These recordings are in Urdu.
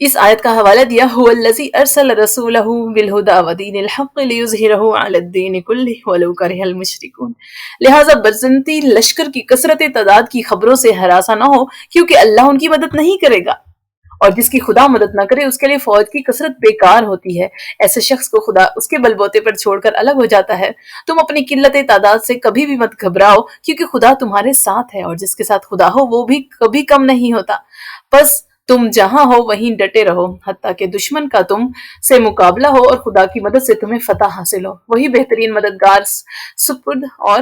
اس آیت کا حوالہ دیا هو الذی ارسل رسولہ بالہدی ودین الحق لیظہرہ علی الدین کلہ ولو کرہ المشرکون۔ لہٰذا برزنتی لشکر کی کثرت تعداد کی خبروں سے ہراساں نہ ہو، کیونکہ اللہ ان کی مدد نہیں کرے گا، اور جس کی خدا مدد نہ کرے اس کے لیے فوج کی کثرت بیکار ہوتی ہے۔ ایسے شخص کو خدا اس کے بل بوتے پر چھوڑ کر الگ ہو جاتا ہے۔ تم اپنی قلت تعداد سے کبھی بھی مت گھبراؤ، کیونکہ خدا تمہارے ساتھ ہے، اور جس کے ساتھ خدا ہو وہ بھی کبھی کم نہیں ہوتا۔ بس تم جہاں ہو وہیں ڈٹے رہو، حتیٰ کہ دشمن کا تم سے مقابلہ ہو اور خدا کی مدد سے تمہیں فتح حاصل ہو۔ وہی بہترین مددگار، سپرد اور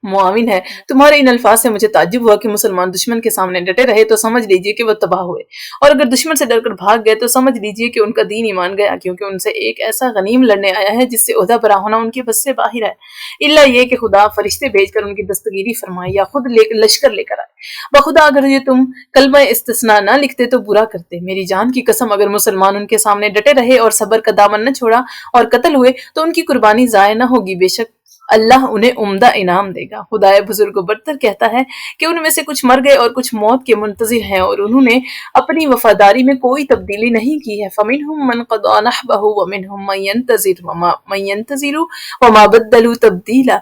معاون ہے۔ تمہارے ان الفاظ سے مجھے تعجب ہوا کہ مسلمان دشمن کے سامنے ڈٹے رہے تو سمجھ لیجئے کہ وہ تباہ ہوئے، اور اگر دشمن سے ڈر کر بھاگ گئے تو سمجھ لیجئے کہ ان کا دین ایمان گیا، کیونکہ ان سے ایک ایسا غنیم لڑنے آیا ہے جس سے عہدہ برا ہونا ان کے بس سے باہر ہے، الا یہ کہ خدا فرشتے بھیج کر ان کی دستگیری فرمائے یا خود لشکر لے کر آئے۔ بخدا اگر یہ تم کلمہ استثناء نہ لکھتے تو برا کرتے۔ میری جان کی قسم، اگر مسلمان ان کے سامنے ڈٹے رہے اور صبر کا دامن نہ چھوڑا اور قتل ہوئے تو ان کی قربانی ضائع نہ ہوگی، بے شک اللہ انہیں عمدہ انعام دے گا۔ خدائے بزرگ و برتر کہتا ہے کہ ان میں سے کچھ مر گئے اور کچھ موت کے منتظر ہیں، اور انہوں نے اپنی وفاداری میں کوئی تبدیلی نہیں کی ہے۔ فَمِنْهُمْ مَنْ قَضَى نَحْبَهُ وَمِنْهُمْ مَنْ يَنْتَظِرُ وَمَا بَدَّلُوا تَبْدِيلًا۔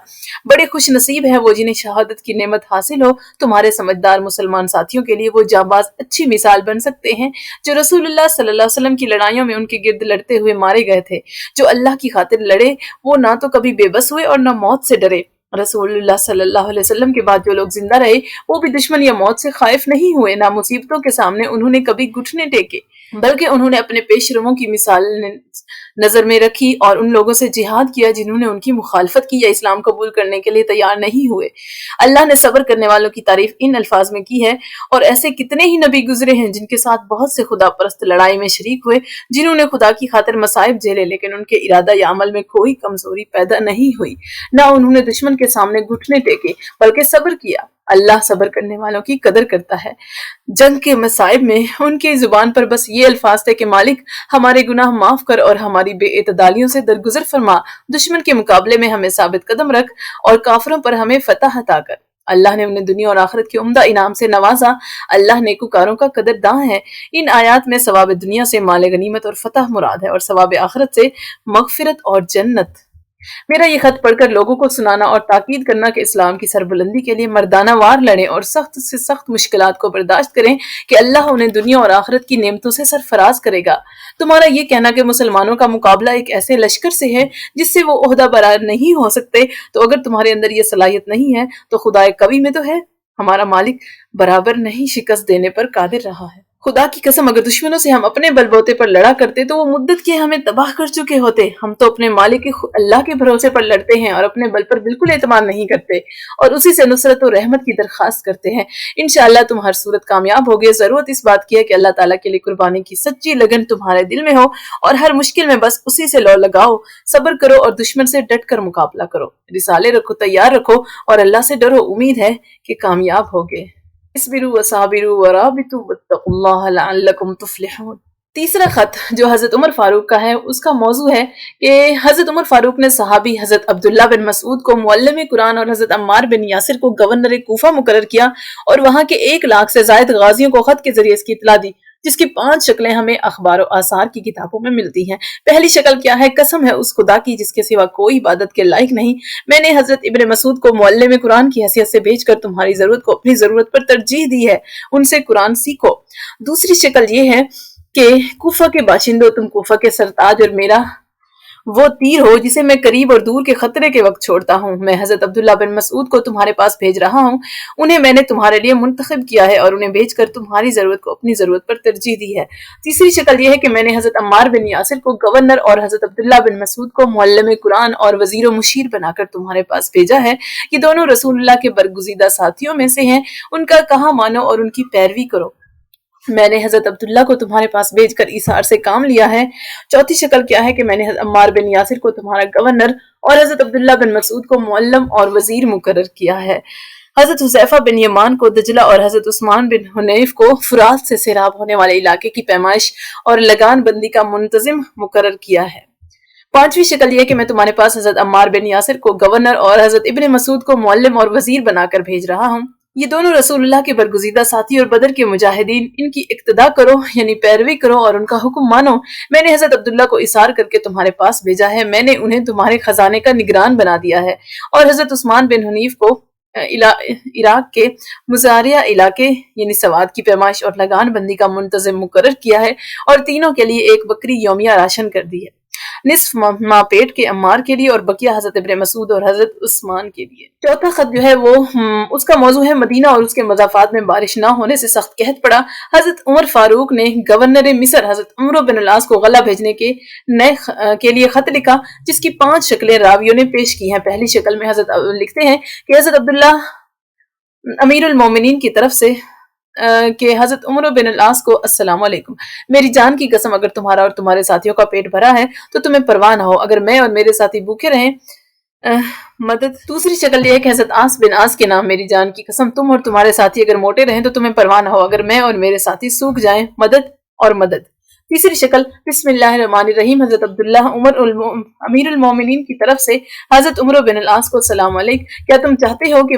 بڑے خوش نصیب ہیں وہ جنہیں شہادت کی نعمت حاصل ہو۔ تمہارے سمجھدار مسلمان ساتھیوں کے لیے وہ جانباز اچھی مثال بن سکتے ہیں جو رسول اللہ صلی اللہ علیہ وسلم کی لڑائیوں میں ان کے گرد لڑتے ہوئے مارے گئے تھے۔ جو اللہ کی خاطر لڑے وہ نہ تو کبھی بے بس ہوئے اور نہ موت سے ڈرے۔ رسول اللہ صلی اللہ علیہ وسلم کے بعد جو لوگ زندہ رہے وہ بھی دشمن یا موت سے خائف نہیں ہوئے، نہ مصیبتوں کے سامنے انہوں نے کبھی گھٹنے ٹیکے، بلکہ انہوں نے اپنے پیش رووں کی مثال نظر میں رکھی اور ان لوگوں سے جہاد کیا جنہوں نے ان کی مخالفت کی یا اسلام قبول کرنے کے لیے تیار نہیں ہوئے۔ اللہ نے صبر کرنے والوں کی تعریف ان الفاظ میں کی ہے، اور ایسے کتنے ہی نبی گزرے ہیں جن کے ساتھ بہت سے خدا پرست لڑائی میں شریک ہوئے، جنہوں نے خدا کی خاطر مصائب جھیلے لیکن ان کے ارادہ یا عمل میں کوئی کمزوری پیدا نہیں ہوئی، نہ انہوں نے دشمن کے سامنے گھٹنے ٹیکے بلکہ صبر کیا۔ اللہ صبر کرنے والوں کی قدر کرتا ہے۔ جنگ کے مصائب میں ان کی زبان پر بس یہ الفاظ تھے کہ مالک ہمارے گناہ معاف کر اور ہماری بے اعتدالیوں سے درگزر فرما، دشمن کے مقابلے میں ہمیں ثابت قدم رکھ اور کافروں پر ہمیں فتح عطا کر۔ اللہ نے انہیں دنیا اور آخرت کے عمدہ انعام سے نوازا۔ اللہ نیکوکاروں کا قدرداں ہے۔ ان آیات میں ثواب دنیا سے مال غنیمت اور فتح مراد ہے، اور ثواب آخرت سے مغفرت اور جنت۔ میرا یہ خط پڑھ کر لوگوں کو سنانا اور تاکید کرنا کہ اسلام کی سربلندی کے لیے مردانہ وار لڑیں اور سخت سے سخت مشکلات کو برداشت کریں کہ اللہ انہیں دنیا اور آخرت کی نعمتوں سے سرفراز کرے گا۔ تمہارا یہ کہنا کہ مسلمانوں کا مقابلہ ایک ایسے لشکر سے ہے جس سے وہ عہدہ برابر نہیں ہو سکتے، تو اگر تمہارے اندر یہ صلاحیت نہیں ہے تو خدائے قوی میں تو ہے، ہمارا مالک برابر نہیں شکست دینے پر قادر رہا ہے۔ خدا کی قسم اگر دشمنوں سے ہم اپنے بل بوتے پر لڑا کرتے تو وہ مدت کے ہمیں تباہ کر چکے ہوتے۔ ہم تو اپنے مالک اللہ کے بھروسے پر لڑتے ہیں اور اپنے بل پر بالکل اعتماد نہیں کرتے، اور اسی سے نصرت و رحمت کی درخواست کرتے ہیں۔ انشاءاللہ تم ہر صورت کامیاب ہوگے۔ ضرورت اس بات کی ہے کہ اللہ تعالیٰ کے لیے قربانی کی سچی لگن تمہارے دل میں ہو، اور ہر مشکل میں بس اسی سے لو لگاؤ، صبر کرو اور دشمن سے ڈٹ کر مقابلہ کرو، رسالے رکھو، تیار رکھو، اور اللہ سے ڈرو، امید ہے کہ کامیاب ہوگے۔ اصبروا وصابروا ورابطوا واتقوا اللہ لعلکم تفلحون۔ تیسرا خط جو حضرت عمر فاروق کا ہے، اس کا موضوع ہے کہ حضرت عمر فاروق نے صحابی حضرت عبداللہ بن مسعود کو معلم قرآن اور حضرت عمار بن یاسر کو گورنر کوفہ مقرر کیا، اور وہاں کے 1,00,000 سے زائد غازیوں کو خط کے ذریعے اس کی اطلاع دی، جس کی 5 شکلیں ہمیں اخبار و آثار کی کتابوں میں ملتی ہیں۔ پہلی شکل کیا ہے؟ قسم ہے اس خدا کی جس کے سوا کوئی عبادت کے لائق نہیں، میں نے حضرت ابن مسعود کو معلم قرآن کی حیثیت سے بھیج کر تمہاری ضرورت کو اپنی ضرورت پر ترجیح دی ہے، ان سے قرآن سیکھو۔ دوسری شکل یہ ہے کہ کوفہ کے باشندوں، تم کوفہ کے سرتاج اور میرا وہ تیر ہو جسے میں قریب اور دور کے خطرے کے وقت چھوڑتا ہوں۔ میں حضرت عبداللہ بن مسعود کو تمہارے پاس بھیج رہا ہوں، انہیں میں نے تمہارے لیے منتخب کیا ہے اور انہیں بھیج کر تمہاری ضرورت کو اپنی ضرورت پر ترجیح دی ہے۔ تیسری شکل یہ ہے کہ میں نے حضرت عمار بن یاسر کو گورنر اور حضرت عبداللہ بن مسعود کو معلم قرآن اور وزیر و مشیر بنا کر تمہارے پاس بھیجا ہے۔ یہ دونوں رسول اللہ کے برگزیدہ ساتھیوں میں سے ہیں، ان کا کہا مانو اور ان کی پیروی کرو۔ میں نے حضرت عبداللہ کو تمہارے پاس بھیج کر ایثار سے کام لیا ہے۔ چوتھی شکل کیا ہے کہ میں نے حضرت عمار بن یاسر کو تمہارا گورنر اور حضرت عبداللہ بن مسعود کو معلم اور وزیر مقرر کیا ہے۔ حضرت حذیفہ بن یمان کو دجلہ اور حضرت عثمان بن حنیف کو فرات سے سیراب ہونے والے علاقے کی پیمائش اور لگان بندی کا منتظم مقرر کیا ہے۔ پانچویں شکل یہ کہ میں تمہارے پاس حضرت عمار بن یاسر کو گورنر اور حضرت ابن مسعود کو معلم اور وزیر بنا کر بھیج رہا ہوں۔ یہ دونوں رسول اللہ کے برگزیدہ ساتھی اور بدر کے مجاہدین، ان کی اقتدا کرو یعنی پیروی کرو اور ان کا حکم مانو۔ میں نے حضرت عبداللہ کو اثار کر کے تمہارے پاس بھیجا ہے، میں نے انہیں تمہارے خزانے کا نگران بنا دیا ہے، اور حضرت عثمان بن حنیف کو عراق کے مزاریہ علاقے یعنی سواد کی پیمائش اور لگان بندی کا منتظم مقرر کیا ہے، اور تینوں کے لیے ایک بکری یومیہ راشن کر دی ہے، نصف ماں پیٹ کے عمار کے لیے اور بقیہ حضرت ابن مسعود اور حضرت عثمان کے لیے۔ چوتھا خط جو ہے وہ اس کا موضوع ہے مدینہ اور اس کے مضافات میں بارش نہ ہونے سے سخت قحط پڑا۔ حضرت عمر فاروق نے گورنر مصر حضرت عمرو بن العاص کو غلہ بھیجنے کے لیے خط لکھا، جس کی 5 شکلیں راویوں نے پیش کی ہیں۔ پہلی شکل میں حضرت لکھتے ہیں کہ حضرت عبداللہ امیر المومنین کی طرف سے کہ حضرت عمر بن العاص کو السلام علیکم، میری جان کی قسم اگر تمہارا اور تمہارے ساتھیوں کا پیٹ بھرا ہے تو تمہیں پرواہ نہ ہو، اگر میں اور میرے ساتھی بھوکے رہیں مدد۔ دوسری شکل یہ ہے کہ حضرت عاص بن عاص کے نام میری جان کی قسم تم اور تمہارے ساتھی اگر موٹے رہیں تو تمہیں پرواہ نہ ہو، اگر میں اور میرے ساتھی سوکھ جائیں، مدد اور مدد۔ تیسری شکل بسم اللہ الرحمن الرحیم، حضرت عبداللہ امیر المومنین کی طرف سے حضرت عمر بن العاص کو السلام علیکم، کیا تم چاہتے ہو کہ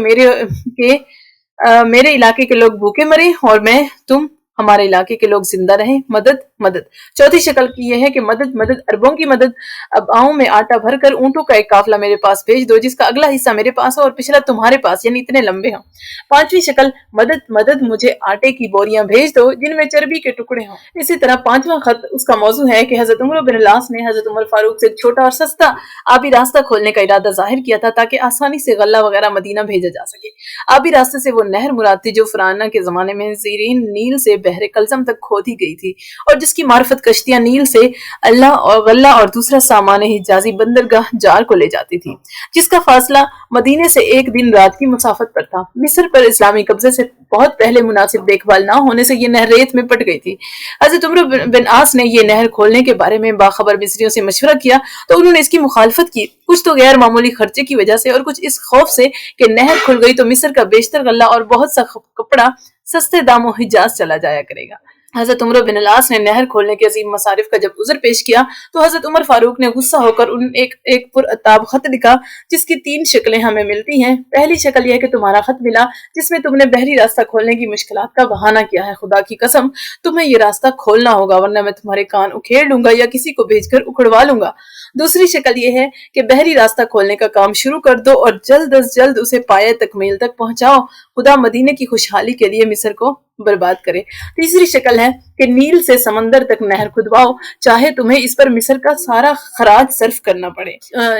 میرے علاقے کے لوگ بھوکے مریں اور تم ہمارے علاقے کے لوگ زندہ رہیں، مدد مدد۔ چوتھی شکل کی یہ ہے کہ مدد مدد، عربوں کی مدد، اب آؤں میں آٹا بھر کر اونٹوں کا ایک قافلہ میرے پاس بھیج دو، جس کا اگلا حصہ میرے پاس ہو اور پچھلا تمہارے پاس، یعنی اتنے لمبے ہوں۔ پانچویں شکل مدد مدد، مجھے آٹے کی بوریاں بھیج دو جن میں چربی کے ٹکڑے ہوں۔ اسی طرح پانچواں خط اس کا موضوع ہے کہ حضرت عمر بن العاص نے حضرت عمر فاروق سے ایک چھوٹا اور سستا آبی راستہ کھولنے کا ارادہ ظاہر کیا تھا تاکہ آسانی سے غلہ وغیرہ مدینہ بھیجا جا سکے۔ آبی راستے سے وہ نہر مراد تھی جو فرعونہ کے زمانے میں زیرین نیل سے بحر کلزم تک کھودی گئی تھی، اور جس کی معرفت کشتیاں نیل سے اللہ اور غلہ اور دوسرا سامان حجازی بندرگاہ جار کو لے جاتی تھی، جس کا فاصلہ مدینے سے 1 دن رات کی مسافت پر تھا۔ مصر پر اسلامی قبضے سے بہت پہلے مناسب دیکھ بھال نہ ہونے سے یہ نہر ریت میں پٹ گئی تھی۔ حضرت عمر بن عاص نے یہ نہر کھولنے کے بارے میں باخبر مصریوں سے مشورہ کیا تو انہوں نے اس کی مخالفت کی، کچھ تو غیر معمولی خرچے کی وجہ سے اور کچھ اس خوف سے کہ نہر کھل گئی تو مصر کا بیشتر غلہ اور بہت سا کپڑا سستے داموں حجاز چلا جایا کرے گا۔ حضرت عمر بن العاص نے نہر کھولنے کے عظیم مصارف کا جب عذر پیش کیا تو حضرت عمر فاروق نے غصہ ہو کر ایک پرعتاب خط لکھا، جس کی 3 شکلیں ہمیں ملتی ہیں۔ پہلی شکل یہ ہے کہ تمہارا خط ملا جس میں تم نے بحری راستہ کھولنے کی مشکلات کا بہانہ کیا ہے، خدا کی قسم تمہیں یہ راستہ کھولنا ہوگا ورنہ میں تمہارے کان اکھیڑ لوں گا یا کسی کو بھیج کر اکھڑوا لوں گا۔ دوسری شکل یہ ہے کہ بحری راستہ کھولنے کا کام شروع کر دو اور جلد از جلد اسے پایہ تکمیل تک پہنچاؤ، خدا مدینے کی خوشحالی کے لیے مصر کو برباد کرے۔ تیسری شکل ہے کہ نیل سے سمندر تک نہر کھدواؤ، چاہے تمہیں اس پر مصر کا سارا خراج صرف کرنا پڑے۔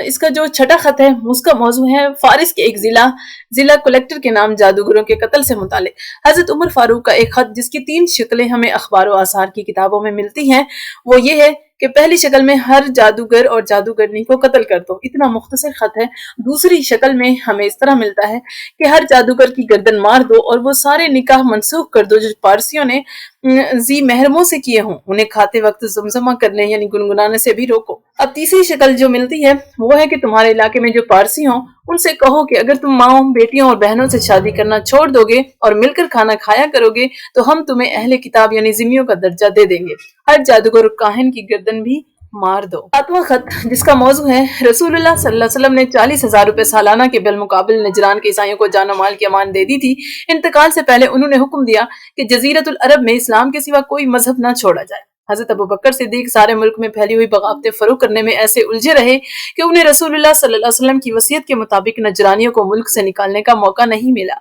اس کا جو چھٹا خط ہے اس کا موضوع ہے فارس کے ایک ضلع کلیکٹر کے نام جادوگروں کے قتل سے متعلق۔ حضرت عمر فاروق کا ایک خط جس کی 3 شکلیں ہمیں اخبار و آثار کی کتابوں میں ملتی ہیں، وہ یہ ہے کہ پہلی شکل میں ہر جادوگر اور جادوگرنی کو قتل کر دو، اتنا مختصر خط ہے۔ دوسری شکل میں ہمیں اس طرح ملتا ہے کہ ہر جادوگر کی گردن مار دو اور وہ سارے نکاح منسوخ کر دو جو پارسیوں نے ذی محرموں سے کیے ہوں، انہیں کھاتے وقت زمزمہ کرنے یعنی گنگنانے سے بھی روکو۔ اب تیسری شکل جو ملتی ہے وہ ہے کہ تمہارے علاقے میں جو پارسی ہوں ان سے کہو کہ اگر تم ماؤں بیٹیوں اور بہنوں سے شادی کرنا چھوڑ دو گے اور مل کر کھانا کھایا کرو گے تو ہم تمہیں اہل کتاب یعنی ذمیوں کا درجہ دے دیں گے، ہر جادوگر اور کاہن کی گردن بھی مار دو۔ 7واں خط جس کا موضوع ہے رسول اللہ صلی اللہ علیہ وسلم نے 40,000 روپے سالانہ کے بالمقابل نجران کے عیسائیوں کو جان و مال کی امان دے دی تھی۔ انتقال سے پہلے انہوں نے حکم دیا کہ جزیرت العرب میں اسلام کے سوا کوئی مذہب نہ چھوڑا جائے۔ حضرت ابوبکر صدیق سارے ملک میں پھیلی ہوئی بغاوتیں فروغ کرنے میں ایسے الجھے رہے کہ انہیں رسول اللہ صلی اللہ علیہ وسلم کی وصیت کے مطابق نجرانیوں کو ملک سے نکالنے کا موقع نہیں ملا۔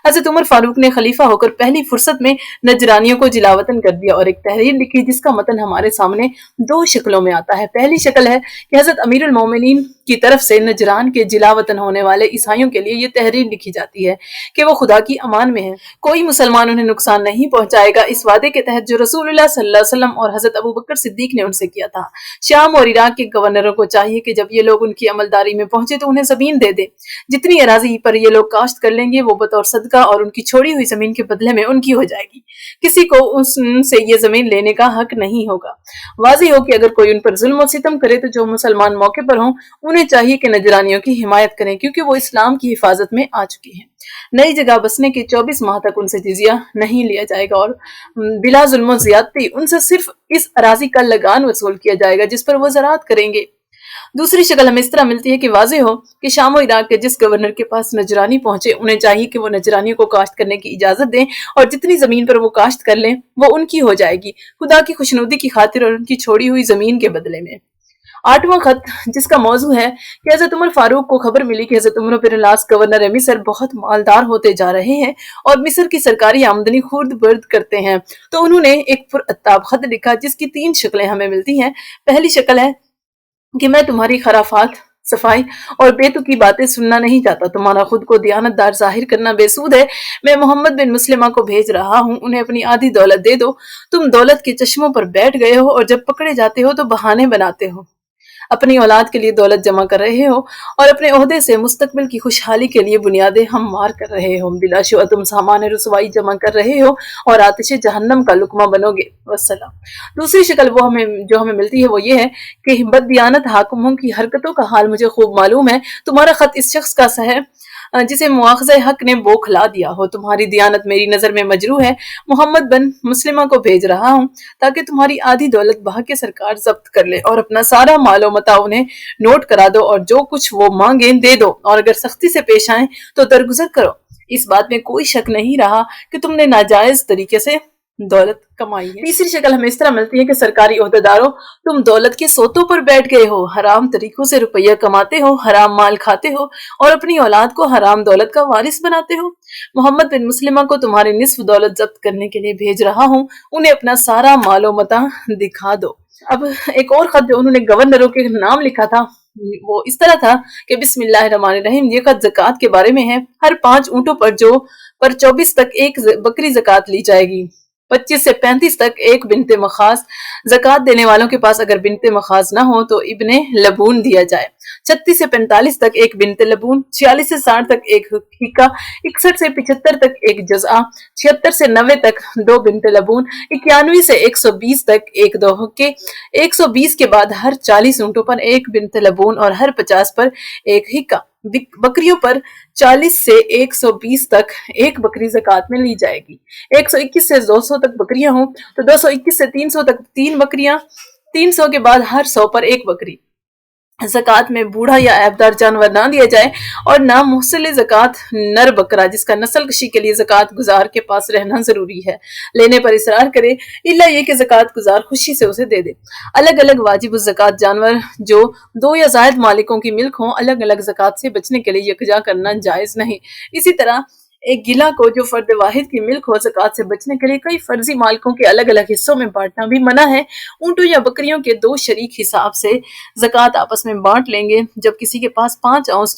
حضرت عمر فاروق نے خلیفہ ہو کر پہلی فرصت میں نجرانیوں کو جلا وطن کر دیا اور ایک تحریر لکھی جس کا متن ہمارے سامنے 2 شکلوں میں آتا ہے۔ پہلی شکل ہے کہ حضرت امیر المومنین کی طرف سے نجران کے جلا وطن ہونے والے عیسائیوں کے لیے یہ تحریر لکھی جاتی ہے کہ وہ خدا کی امان میں ہیں، کوئی مسلمان انہیں نقصان نہیں پہنچائے گا، اس وعدے کے تحت جو رسول اللہ صلی اللہ علیہ وسلم اور حضرت ابوبکر صدیق نے ان سے کیا تھا۔ شام اور عراق کے گورنروں کو چاہیے کہ جب یہ لوگ ان کی عملداری میں پہنچے تو انہیں زمین دے دے، جتنی اراضی پر یہ لوگ کاشت کر لیں گے وہ بطور صدقہ اور ان کی چھوڑی ہوئی زمین کے بدلے میں ان کی ہو جائے گی، کسی کو ان سے یہ زمین لینے کا حق نہیں ہوگا۔ واضح ہو کہ اگر کوئی ان پر ظلم و ستم کرے تو جو مسلمان موقع پر ہوں انہیں چاہیے کہ نجرانیوں کی حمایت کریں کیونکہ وہ اسلام کی حفاظت میں آ چکی ہیں۔ نئی جگہ بسنے کے 24 ماہ تک ان سے جزیہ نہیں لیا جائے گا اور بلا ظلم و زیادتی ان سے صرف اس اراضی کا لگان وصول کیا جائے گا جس پر وہ زراعت کریں گے۔ دوسری شکل ہمیں اس طرح ملتی ہے کہ واضح ہو کہ شام و عراق کے جس گورنر کے پاس نجرانی پہنچے انہیں چاہیے کہ وہ نجرانیوں کو کاشت کرنے کی اجازت دیں اور جتنی زمین پر وہ کاشت کر لیں وہ ان کی ہو جائے گی خدا کی خوشنودی کی خاطر اور ان کی چھوڑی ہوئی زمین کے بدلے میں۔ 8واں خط جس کا موضوع ہے کہ حضرت عمر فاروق کو خبر ملی کہ حضرت عمر بن العاص گورنر مصر بہت مالدار ہوتے جا رہے ہیں اور مصر کی سرکاری آمدنی خورد برد کرتے ہیں، تو انہوں نے ایک پرعتاب خط لکھا جس کی 3 شکلیں ہمیں ملتی ہیں۔ پہلی شکل ہے کہ میں تمہاری خرافات، صفائی اور بے تکی باتیں سننا نہیں چاہتا، تمہارا خود کو دیانت دار ظاہر کرنا بے سود ہے، میں محمد بن مسلمہ کو بھیج رہا ہوں، انہیں اپنی آدھی دولت دے دو، تم دولت کے چشموں پر بیٹھ گئے ہو اور جب پکڑے جاتے ہو تو بہانے بناتے ہو، اپنی اولاد کے لیے دولت جمع کر رہے ہو اور اپنے عہدے سے مستقبل کی خوشحالی کے لیے بنیادیں ہموار کر رہے ہو، بلا شبہ تم سامان رسوائی جمع کر رہے ہو اور آتش جہنم کا لقمہ بنو گے، والسلام۔ دوسری شکل جو ہمیں ملتی ہے وہ یہ ہے کہ بددیانت حاکموں کی حرکتوں کا حال مجھے خوب معلوم ہے، تمہارا خط اس شخص کا سا ہے جسے مواخذہ حق نے بوکھلا دیا ہو، تمہاری دیانت میری نظر میں مجروح ہے، محمد بن مسلمہ کو بھیج رہا ہوں تاکہ تمہاری آدھی دولت بہا کے سرکار ضبط کر لے اور اپنا سارا مال و متاع انہیں نوٹ کرا دو اور جو کچھ وہ مانگیں دے دو اور اگر سختی سے پیش آئیں تو درگزر کرو، اس بات میں کوئی شک نہیں رہا کہ تم نے ناجائز طریقے سے دولت کمائی ہے۔ تیسری شکل ہمیں اس طرح ملتی ہے کہ سرکاری عہدیداروں تم دولت کے سوتوں پر بیٹھ گئے ہو، حرام طریقوں سے روپیہ کماتے ہو، حرام مال کھاتے ہو اور اپنی اولاد کو حرام دولت کا وارث بناتے ہو، محمد بن مسلمہ کو تمہاری نصف دولت ضبط کرنے کے لیے بھیج رہا ہوں، انہیں اپنا سارا مال و متاع دکھا دو۔ اب ایک اور خط جو انہوں نے گورنروں کے نام لکھا تھا وہ اس طرح تھا کہ بسم اللہ الرحمن الرحیم، یہ خط زکوٰۃ کے بارے میں ہے، ہر 5 اونٹوں پر 24 تک ایک بکری زکوٰۃ لی جائے گی، 25 سے 35 تک ایک بنت مخاض، زکوٰۃ دینے والوں کے پاس اگر بنت مخاض نہ ہو تو ابن لبون دیا جائے، 36 سے 45 تک ایک بنت لبون، 46 سے 60 تک ایک حقہ، 61 سے 75 تک ایک جزعہ، 76 سے 90 تک 2 بنت لبون، 91 سے 120 تک ایک 2 حقے، 120 کے بعد ہر 40 اونٹوں پر ایک بنت لبون اور ہر 50 پر ایک حقہ، بکریوں پر 40 سے 120 تک ایک بکری زکوٰۃ میں لی جائے گی، 121 سے 200 تک بکریاں ہوں تو 221 سے 300 تک 3 بکریاں، 300 کے بعد ہر 100 پر ایک بکری۔ زکوٰۃ میں بوڑھا یا عیبدار جانور نہ دیا جائے اور نہ محصل زکوٰۃ نر بکرا جس کا نسل کشی کے لیے زکوٰۃ گزار کے پاس رہنا ضروری ہے، لینے پر اصرار کرے الا یہ کہ زکوٰۃ گزار خوشی سے اسے دے دے۔ الگ الگ واجب الزکوٰۃ جانور جو 2 یا زائد مالکوں کی ملک ہوں الگ الگ زکوٰۃ سے بچنے کے لیے یکجا کرنا جائز نہیں۔ اسی طرح ایک گلہ کو جو فرد واحد کی ملک ہو زکوٰۃ سے بچنے کے لیے کئی فرضی مالکوں کے الگ الگ حصوں میں بانٹنا بھی منع ہے۔ اونٹوں یا بکریوں کے 2 شریک حساب سے زکوٰۃ آپس میں بانٹ لیں گے، جب کسی کے پاس 5 اونس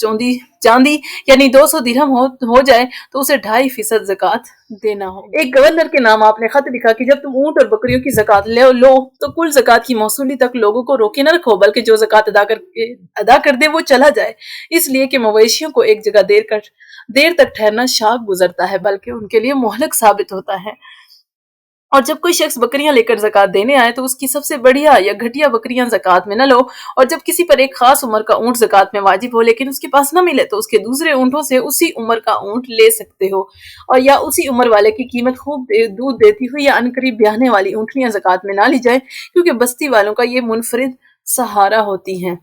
چاندی یعنی 200 درہم ہو جائے تو اسے 2.5% زکوٰۃ دینا ہو۔ ایک گورنر کے نام آپ نے خط لکھا کہ جب تم اونٹ اور بکریوں کی زکوٰۃ لو تو کل زکوٰۃ کی موصولی تک لوگوں کو روکے نہ رکھو بلکہ جو زکوٰۃ ادا کر دے وہ چلا جائے، اس لیے کہ مویشیوں کو ایک جگہ دیر تک ٹھہرنا شاق گزرتا ہے بلکہ ان کے لیے مہلک ثابت ہوتا ہے، اور جب کوئی شخص بکریاں لے کر زکوٰۃ دینے آئے تو اس کی سب سے بڑھیا یا گھٹیا بکریاں زکوٰۃ میں نہ لو، اور جب کسی پر ایک خاص عمر کا اونٹ زکوٰۃ میں واجب ہو لیکن اس کے پاس نہ ملے تو اس کے دوسرے اونٹوں سے اسی عمر کا اونٹ لے سکتے ہو، اور یا اسی عمر والے کی قیمت خوب دودھ دیتی ہوئی یا عنقریب بیاہنے والی اونٹنیاں زکوٰۃ میں نہ لی جائے کیونکہ بستی والوں کا یہ منفرد سہارا ہوتی ہیں۔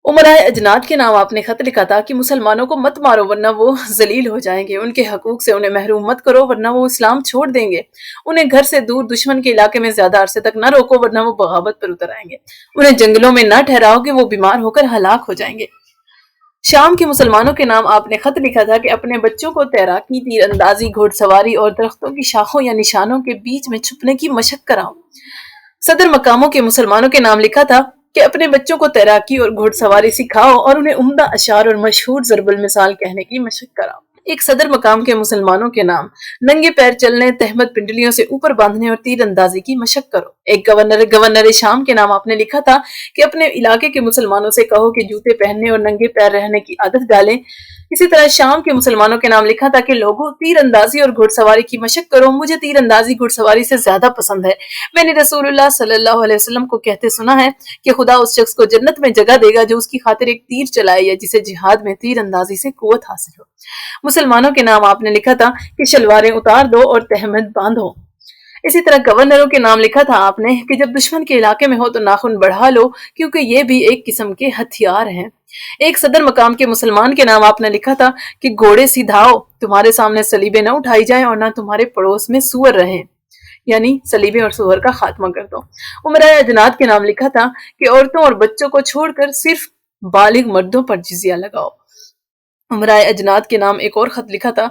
امرائے اجناد کے نام آپ نے خط لکھا تھا کہ مسلمانوں کو مت مارو ورنہ وہ ذلیل ہو جائیں گے، ان کے حقوق سے انہیں محروم مت کرو ورنہ وہ اسلام چھوڑ دیں گے، انہیں گھر سے دور دشمن کے علاقے میں زیادہ عرصے تک نہ روکو ورنہ وہ بغاوت پر اتر آئیں گے، انہیں جنگلوں میں نہ ٹھہراؤ کہ وہ بیمار ہو کر ہلاک ہو جائیں گے۔ شام کے مسلمانوں کے نام آپ نے خط لکھا تھا کہ اپنے بچوں کو تیراکی، تیر اندازی، گھوڑ سواری اور درختوں کی شاخوں یا نشانوں کے بیچ میں چھپنے کی مشق کراؤ۔ صدر مقاموں کے مسلمانوں کے نام لکھا تھا کہ اپنے بچوں کو تیراکی اور گھوڑ سواری سکھاؤ اور انہیں عمدہ اشعار اور مشہور ضرب المثال کہنے کی مشق کراؤ۔ ایک صدر مقام کے مسلمانوں کے نام ننگے پیر چلنے، تہمت پنڈلیوں سے اوپر باندھنے اور تیر اندازی کی مشق کرو۔ ایک گورنر شام کے نام آپ نے لکھا تھا کہ اپنے علاقے کے مسلمانوں سے کہو کہ جوتے پہننے اور ننگے پیر رہنے کی عادت ڈالیں۔ اسی طرح شام کے مسلمانوں کے نام لکھا تھا کہ لوگوں تیر اندازی اور گھڑ سواری کی مشق کرو، مجھے تیر اندازی گھڑ سواری سے زیادہ پسند ہے، میں نے رسول اللہ صلی اللہ علیہ وسلم کو کہتے سنا ہے کہ خدا اس شخص کو جنت میں جگہ دے گا جو اس کی خاطر ایک تیر چلائے یا جسے جہاد میں تیر اندازی سے قوت حاصل ہو۔ مسلمانوں کے نام آپ نے لکھا تھا کہ شلواریں اتار دو اور تہمت باندھو۔ اسی طرح گورنروں کے نام لکھا تھا آپ نے کہ جب دشمن کے علاقے میں ہو تو ناخن بڑھا لو، کیونکہ یہ بھی ایک قسم کے ہتھیار ہیں۔ ایک صدر مقام کے مسلمان کے نام آپ نے لکھا تھا کہ گھوڑے سیدھاؤ، تمہارے سامنے صلیبیں نہ اٹھائی جائیں اور نہ تمہارے پڑوس میں سور رہیں، یعنی صلیبیں اور سور کا خاتمہ کر دو۔ امراء اجناد کے نام لکھا تھا کہ عورتوں اور بچوں کو چھوڑ کر صرف بالغ مردوں پر جزیہ لگاؤ۔ امراء اجناد کے نام ایک اور خط لکھا تھا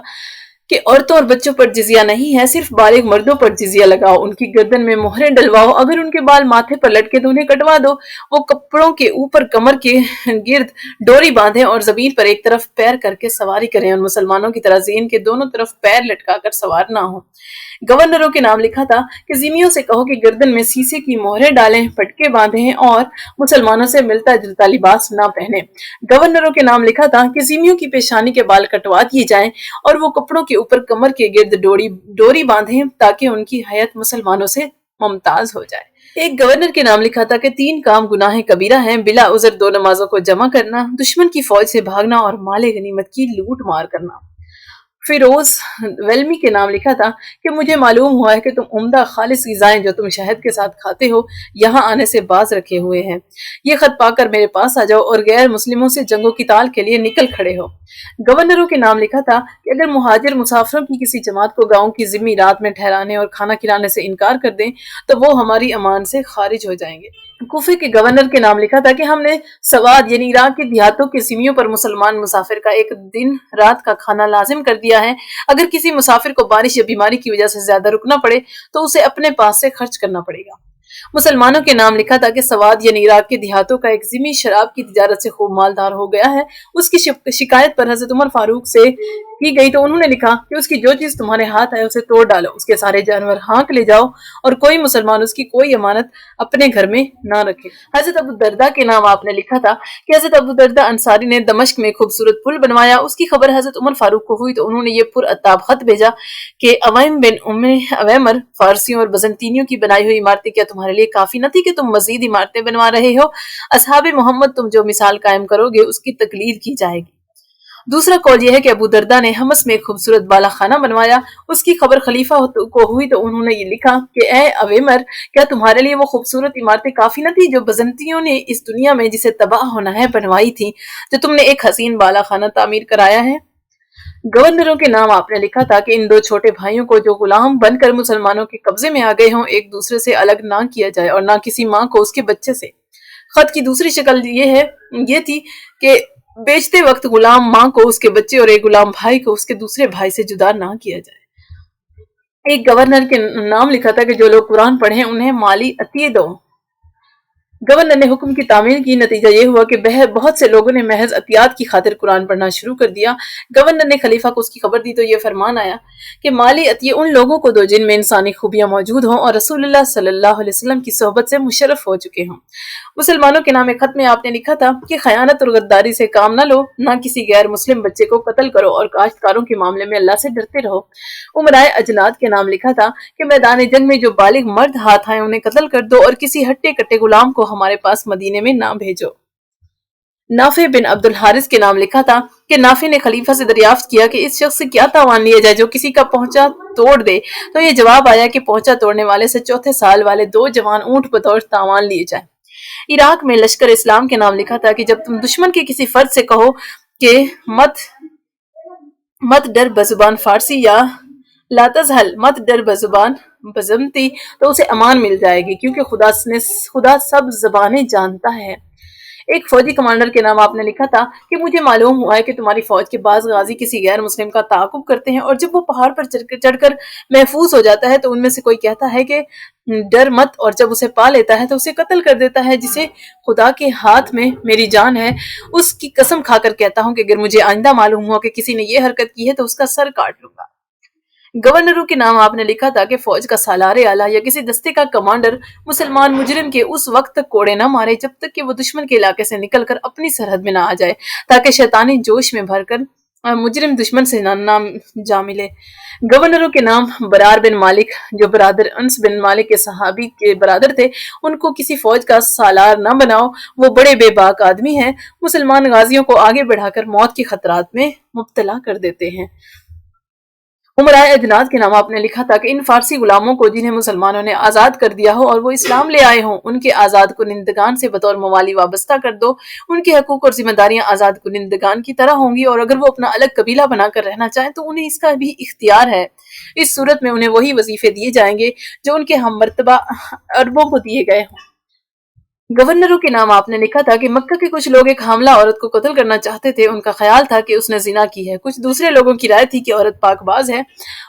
کہ عورتوں اور بچوں پر جزیہ نہیں ہے، صرف بالغ مردوں پر جزیہ لگاؤ، ان کی گردن میں مہریں ڈلواؤ، اگر ان کے بال ماتھے پر لٹکے تو انہیں کٹوا دو، وہ کپڑوں کے اوپر کمر کے گرد ڈوری باندھیں اور زمین پر ایک طرف پیر کر کے سواری کریں اور مسلمانوں کی طرح زین کے دونوں طرف پیر لٹکا کر سوار نہ ہوں۔ گورنروں کے نام لکھا تھا کہ ذمیوں سے کہو کہ گردن میں سیسے کی مہریں ڈالیں، پٹکے باندھیں اور مسلمانوں سے ملتا جلتا لباس نہ پہنیں۔ گورنروں کے نام لکھا تھا کہ ذمیوں کی پیشانی کے بال کٹوا دیے جائیں اور وہ کپڑوں کے اوپر کمر کے گرد ڈوری باندھیں تاکہ ان کی حیت مسلمانوں سے ممتاز ہو جائے۔ ایک گورنر کے نام لکھا تھا کہ 3 کام گناہ کبیرہ ہیں: بلا عذر 2 نمازوں کو جمع کرنا، دشمن کی فوج سے بھاگنا اور مال غنیمت کی لوٹ مار کرنا۔ فیروز ویلمی کے نام لکھا تھا کہ مجھے معلوم ہوا ہے کہ تم عمدہ خالص غذائیں جو تم شہد کے ساتھ کھاتے ہو یہاں آنے سے باز رکھے ہوئے ہیں، یہ خط پا کر میرے پاس آ جاؤ اور غیر مسلموں سے جنگ و قتال کے لیے نکل کھڑے ہو۔ گورنروں کے نام لکھا تھا کہ اگر مہاجر مسافروں کی کسی جماعت کو گاؤں کی ذمہ رات میں ٹھہرانے اور کھانا کھلانے سے انکار کر دیں تو وہ ہماری امان سے خارج ہو جائیں گے۔ کوفے کے گورنر کے نام لکھا تھا کہ ہم نے سواد یعنی عراق کے دیہاتوں کے ذمیوں پر مسلمان مسافر کا ایک دن رات کا کھانا لازم کر دیا ہے، اگر کسی مسافر کو بارش یا بیماری کی وجہ سے زیادہ رکنا پڑے تو اسے اپنے پاس سے خرچ کرنا پڑے گا۔ مسلمانوں کے نام لکھا تھا کہ سواد یعنی عراق کے دیہاتوں کا ایک ذمی شراب کی تجارت سے خوب مالدار ہو گیا ہے، اس کی شکایت پر حضرت عمر فاروق سے کی گئی تو انہوں نے لکھا کہ اس کی جو چیز تمہارے ہاتھ آئے اسے توڑ ڈالو، اس کے سارے جانور ہانک لے جاؤ اور کوئی مسلمان اس کی کوئی امانت اپنے گھر میں نہ رکھے۔ حضرت ابو الدرداء کے نام آپ نے لکھا تھا کہ حضرت ابو الدرداء انصاری نے دمشق میں خوبصورت پل بنوایا، اس کی خبر حضرت عمر فاروق کو ہوئی تو انہوں نے یہ پرعتاب خط بھیجا کہ اویم بن اویمر، فارسیوں اور بزنطینیوں کی بنائی ہوئی عمارتیں کیا تمہارے لیے کافی نہ تھی کہ تم مزید عمارتیں بنوا رہے ہو؟ اصحاب محمد تم جو مثال قائم کرو گے اس کی تقلید کی جائے گی۔ دوسرا قول یہ ہے کہ ابو درداء نے حمص میں ایک خوبصورت بالا خانہ بنوایا، اس کی خبر خلیفہ کو ہوئی تو انہوں نے یہ لکھا کہ اے اویمر، کیا تمہارے لیے وہ خوبصورت عمارتیں کافی نہ تھی جو بزنطیوں نے اس دنیا میں جسے تباہ ہونا ہے بنوائی تھی، جو تم نے ایک حسین بالا خانہ تعمیر کرایا ہے؟ گورنروں کے نام آپ نے لکھا تھا کہ ان 2 چھوٹے بھائیوں کو جو غلام بن کر مسلمانوں کے قبضے میں آ گئے ہوں ایک دوسرے سے الگ نہ کیا جائے اور نہ کسی ماں کو اس کے بچے سے۔ خط کی دوسری شکل یہ تھی کہ بیچتے وقت غلام ماں کو اس کے بچے اور ایک غلام بھائی کو اس کے دوسرے بھائی سے جدا نہ کیا جائے۔ ایک گورنر کے نام لکھا تھا کہ جو لوگ قرآن پڑھیں انہیں مالی عطیے دو۔ گورنر نے حکم کی تعمیل کی، نتیجہ یہ ہوا کہ بہت سے لوگوں نے محض عطیات کی خاطر قرآن پڑھنا شروع کر دیا۔ گورنر نے خلیفہ کو اس کی خبر دی تو یہ فرمان آیا کہ مالی عطیے ان لوگوں کو دو جن میں انسانی خوبیاں موجود ہوں اور رسول اللہ صلی اللہ علیہ وسلم کی صحبت سے مشرف ہو چکے ہوں۔ مسلمانوں کے نام خط میں آپ نے لکھا تھا کہ خیانت اور غداری سے کام نہ لو، نہ کسی غیر مسلم بچے کو قتل کرو اور کاشتکاروں کے معاملے میں اللہ سے ڈرتے رہو۔ امرائے اجناد کے نام لکھا تھا کہ میدان جنگ میں جو بالغ مرد ہاتھ آئے انہیں قتل کر دو اور کسی ہٹے کٹے غلام کو ہمارے پاس مدینے میں نہ بھیجو۔ نافع بن عبد الحارث کے نام لکھا تھا کہ نافع نے خلیفہ سے دریافت کیا کہ اس شخص سے کیا تاوان لیا جائے جو کسی کا پہنچا توڑ دے، تو یہ جواب آیا کہ پہنچا توڑنے والے سے 4 سال والے 2 جوان اونٹ بطور تاوان لیے جائیں۔ عراق میں لشکر اسلام کے نام لکھا تھا کہ جب تم دشمن کے کسی فرد سے کہو کہ مت ڈر بزبان فارسی یا لا تزحل مت ڈر بزبان بزمتی تو اسے امان مل جائے گی، کیونکہ خدا سب زبانیں جانتا ہے۔ ایک فوجی کمانڈر کے نام آپ نے لکھا تھا کہ مجھے معلوم ہوا ہے کہ تمہاری فوج کے بعض غازی کسی غیر مسلم کا تعاقب کرتے ہیں اور جب وہ پہاڑ پر چڑھ کر محفوظ ہو جاتا ہے تو ان میں سے کوئی کہتا ہے کہ ڈر مت، اور جب اسے پا لیتا ہے تو اسے قتل کر دیتا ہے۔ جسے خدا کے ہاتھ میں میری جان ہے اس کی قسم کھا کر کہتا ہوں کہ اگر مجھے آئندہ معلوم ہوا کہ کسی نے یہ حرکت کی ہے تو اس کا سر کاٹ لوں گا۔ گورنروں کے نام آپ نے لکھا تھا کہ فوج کا سالار اعلیٰ یا کسی دستے کا کمانڈر مسلمان مجرم کے اس وقت تک کوڑے نہ مارے جب تک کہ وہ دشمن کے علاقے سے نکل کر اپنی سرحد میں نہ آ جائے، تاکہ شیطانی جوش میں بھر کر مجرم دشمن سے نہ جا ملے۔ گورنروں کے نام برار بن مالک جو برادر انس بن مالک کے صحابی کے برادر تھے، ان کو کسی فوج کا سالار نہ بناؤ، وہ بڑے بے باک آدمی ہیں، مسلمان غازیوں کو آگے بڑھا کر موت کے خطرات میں مبتلا کر دیتے ہیں۔ عمرائے اجناد کے نام آپ نے لکھا تھا کہ ان فارسی غلاموں کو جنہیں مسلمانوں نے آزاد کر دیا ہو اور وہ اسلام لے آئے ہوں، ان کے آزاد کنندگان سے بطور موالی وابستہ کر دو۔ ان کے حقوق اور ذمہ داریاں آزاد کنندگان کی طرح ہوں گی، اور اگر وہ اپنا الگ قبیلہ بنا کر رہنا چاہیں تو انہیں اس کا بھی اختیار ہے۔ اس صورت میں انہیں وہی وظیفے دیے جائیں گے جو ان کے ہم مرتبہ عربوں کو دیے گئے ہوں۔ گورنروں کے نام آپ نے لکھا تھا کہ مکہ کے کچھ لوگ ایک حاملہ عورت کو قتل کرنا چاہتے تھے۔ ان کا خیال تھا کہ اس نے زنا کی ہے۔ کچھ دوسرے لوگوں کی رائے تھی کہ عورت پاک باز ہے۔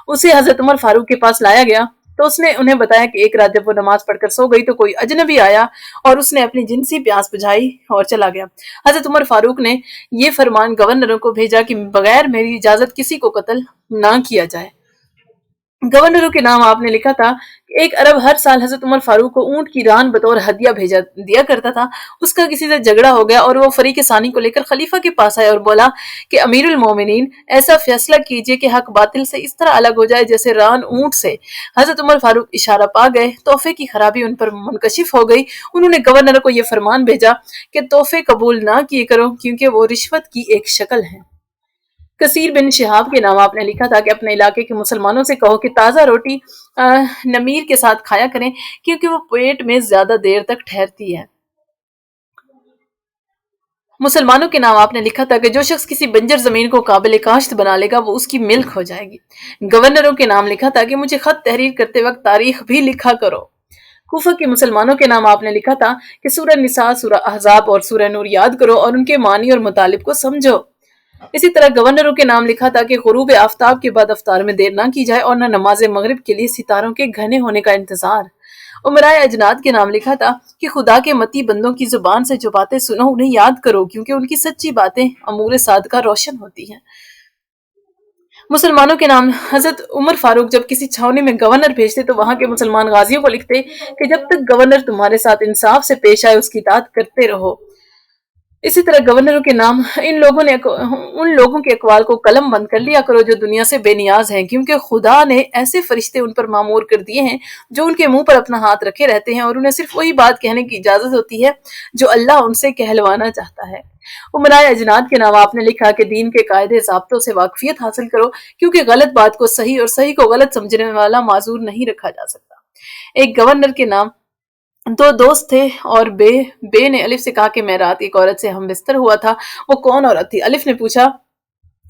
اسے حضرت عمر فاروق کے پاس لایا گیا تو اس نے انہیں بتایا کہ ایک رات جب وہ نماز پڑھ کر سو گئی تو کوئی اجنبی آیا اور اس نے اپنی جنسی پیاس بجھائی اور چلا گیا۔ حضرت عمر فاروق نے یہ فرمان گورنروں کو بھیجا کہ بغیر میری اجازت کسی کو قتل نہ کیا جائے۔ گورنروں کے نام آپ نے لکھا تھا کہ ایک عرب ہر سال حضرت عمر فاروق کو اونٹ کی ران بطور ہدیہ بھیجا دیا کرتا تھا۔ اس کا کسی سے جھگڑا ہو گیا اور وہ فریق ثانی کو لے کر خلیفہ کے پاس آیا اور بولا کہ امیر المومنین ایسا فیصلہ کیجئے کہ حق باطل سے اس طرح الگ ہو جائے جیسے ران اونٹ سے۔ حضرت عمر فاروق اشارہ پا گئے، تحفے کی خرابی ان پر منکشف ہو گئی۔ انہوں نے گورنر کو یہ فرمان بھیجا کہ تحفے قبول نہ کیے کرو کیونکہ وہ رشوت کی ایک شکل ہے۔ کثیر بن شہاب کے نام آپ نے لکھا تھا کہ اپنے علاقے کے مسلمانوں سے کہو کہ تازہ روٹی نمیر کے ساتھ کھایا کریں کیونکہ وہ پیٹ میں زیادہ دیر تک ٹھہرتی ہے۔ مسلمانوں کے نام آپ نے لکھا تھا کہ جو شخص کسی بنجر زمین کو قابل کاشت بنا لے گا وہ اس کی ملک ہو جائے گی۔ گورنروں کے نام لکھا تھا کہ مجھے خط تحریر کرتے وقت تاریخ بھی لکھا کرو۔ کوفہ کے مسلمانوں کے نام آپ نے لکھا تھا کہ سورہ نساء، سورہ احزاب اور سورہ نور یاد کرو اور ان کے معنی اور مطالب کو سمجھو۔ اسی طرح گورنروں کے نام لکھا تھا کہ غروب آفتاب کے بعد افطار میں دیر نہ کی جائے اور نہ نماز مغرب کے لیے ستاروں کے گھنے ہونے کا انتظار۔ عمرائے اجناد کے نام لکھا تھا کہ خدا کے متی بندوں کی زبان سے جو باتیں سنو انہیں یاد کرو کیونکہ ان کی سچی باتیں امور صادقہ روشن ہوتی ہیں۔ مسلمانوں کے نام حضرت عمر فاروق جب کسی چھاؤنی میں گورنر بھیجتے تو وہاں کے مسلمان غازیوں کو لکھتے کہ جب تک گورنر تمہارے ساتھ انصاف سے پیش آئے اس کی اطاعت کرتے رہو۔ اسی طرح گورنروں کے نام ان لوگوں کے اقوال کو قلم بند کر لیا کرو جو دنیا سے بے نیاز ہیں کیونکہ خدا نے ایسے فرشتے ان پر معمور کر دیے ہیں جو ان کے منہ پر اپنا ہاتھ رکھے رہتے ہیں اور انہیں صرف وہی بات کہنے کی اجازت ہوتی ہے جو اللہ ان سے کہلوانا چاہتا ہے۔ عمرائے اجناد کے نام آپ نے لکھا کہ دین کے قاعدے ضابطوں سے واقفیت حاصل کرو کیونکہ غلط بات کو صحیح اور صحیح کو غلط سمجھنے والا معذور نہیں رکھا جا سکتا۔ ایک گورنر کے نام دو دوست تھے اور بے نے الف سے کہا کہ میں رات ایک عورت سے ہم بستر ہوا تھا۔ وہ کون عورت تھی؟ الف نے پوچھا۔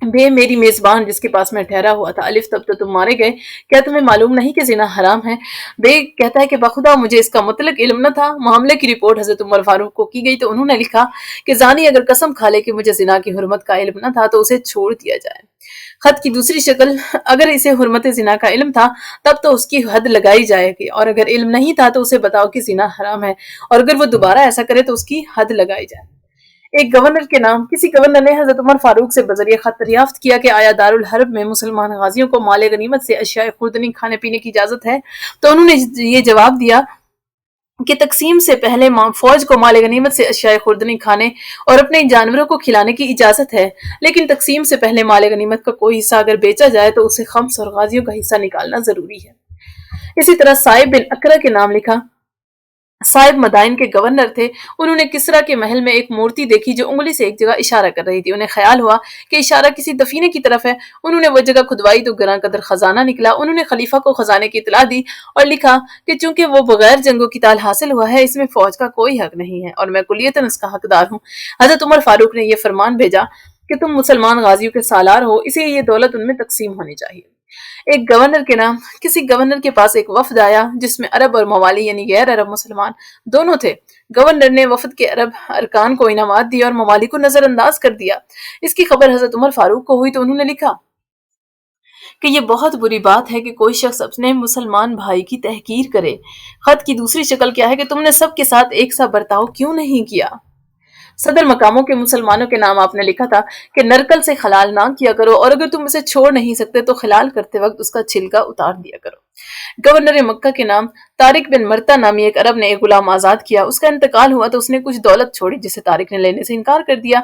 بے میری میزبان جس کے پاس میں ٹھہرا ہوا تھا۔ الف تب تو تم مارے گئے، کیا تمہیں معلوم نہیں کہ زنا حرام ہے؟ بے کہتا ہے کہ بخدا مجھے اس کا مطلق علم نہ تھا۔ معاملے کی رپورٹ حضرت عمر فاروق کو کی گئی تو انہوں نے لکھا کہ زانی اگر قسم کھا لے کہ مجھے زنا کی حرمت کا علم نہ تھا تو اسے چھوڑ دیا جائے۔ خط کی دوسری شکل اگر اسے حرمت زنا کا علم تھا تب تو اس کی حد لگائی جائے گی اور اگر علم نہیں تھا تو اسے بتاؤ کہ زنا حرام ہے اور اگر وہ دوبارہ ایسا کرے تو اس کی حد لگائی جائے۔ ایک گورنر کے نام کسی گورنر نے حضرت عمر فاروق سے بذریعہ خط دریافت کیا کہ آیا دارالحرب میں مسلمان غازیوں کو مال غنیمت سے اشیاء خوردنی کھانے پینے کی اجازت ہے؟ تو انہوں نے یہ جواب دیا کہ تقسیم سے پہلے فوج کو مال غنیمت سے اشیاء خوردنی کھانے اور اپنے جانوروں کو کھلانے کی اجازت ہے، لیکن تقسیم سے پہلے مال غنیمت کا کوئی حصہ اگر بیچا جائے تو اسے خمس اور غازیوں کا حصہ نکالنا ضروری ہے۔ اسی طرح صائب بن اکرہ کے نام لکھا۔ صاحب مدائن کے گورنر تھے۔ انہوں نے کسرا کے محل میں ایک مورتی دیکھی جو انگلی سے ایک جگہ اشارہ کر رہی تھی۔ انہیں خیال ہوا کہ اشارہ کسی دفینے کی طرف ہے۔ انہوں نے وہ جگہ کھدوائی تو گراں قدر خزانہ نکلا۔ انہوں نے خلیفہ کو خزانے کی اطلاع دی اور لکھا کہ چونکہ وہ بغیر جنگ و قتال حاصل ہوا ہے اس میں فوج کا کوئی حق نہیں ہے اور میں کلیتاً اس کا حقدار ہوں۔ حضرت عمر فاروق نے یہ فرمان بھیجا کہ تم مسلمان غازیوں کے سالار ہو، اس لیے یہ دولت ان میں تقسیم ہونی چاہیے۔ ایک گورنر کے نام کسی گورنر کے پاس ایک وفد آیا جس میں عرب اور موالی یعنی غیر عرب مسلمان دونوں تھے۔ گورنر نے وفد کے عرب ارکان کو انعامات دیا اور موالی کو نظر انداز کر دیا۔ اس کی خبر حضرت عمر فاروق کو ہوئی تو انہوں نے لکھا کہ یہ بہت بری بات ہے کہ کوئی شخص اپنے مسلمان بھائی کی تحقیر کرے۔ خط کی دوسری شکل کیا ہے کہ تم نے سب کے ساتھ ایک سا برتاؤ کیوں نہیں کیا؟ صدر مقاموں کے مسلمانوں کے نام آپ نے لکھا تھا کہ نرکل سے خلال نہ کیا کرو اور اگر تم اسے چھوڑ نہیں سکتے تو خلال کرتے وقت اس کا چھلکا اتار دیا کرو۔ گورنر مکہ کے نام طارق بن مرتا نامی ایک عرب نے ایک غلام آزاد کیا۔ اس کا انتقال ہوا تو اس نے کچھ دولت چھوڑی جسے طارق نے لینے سے انکار کر دیا۔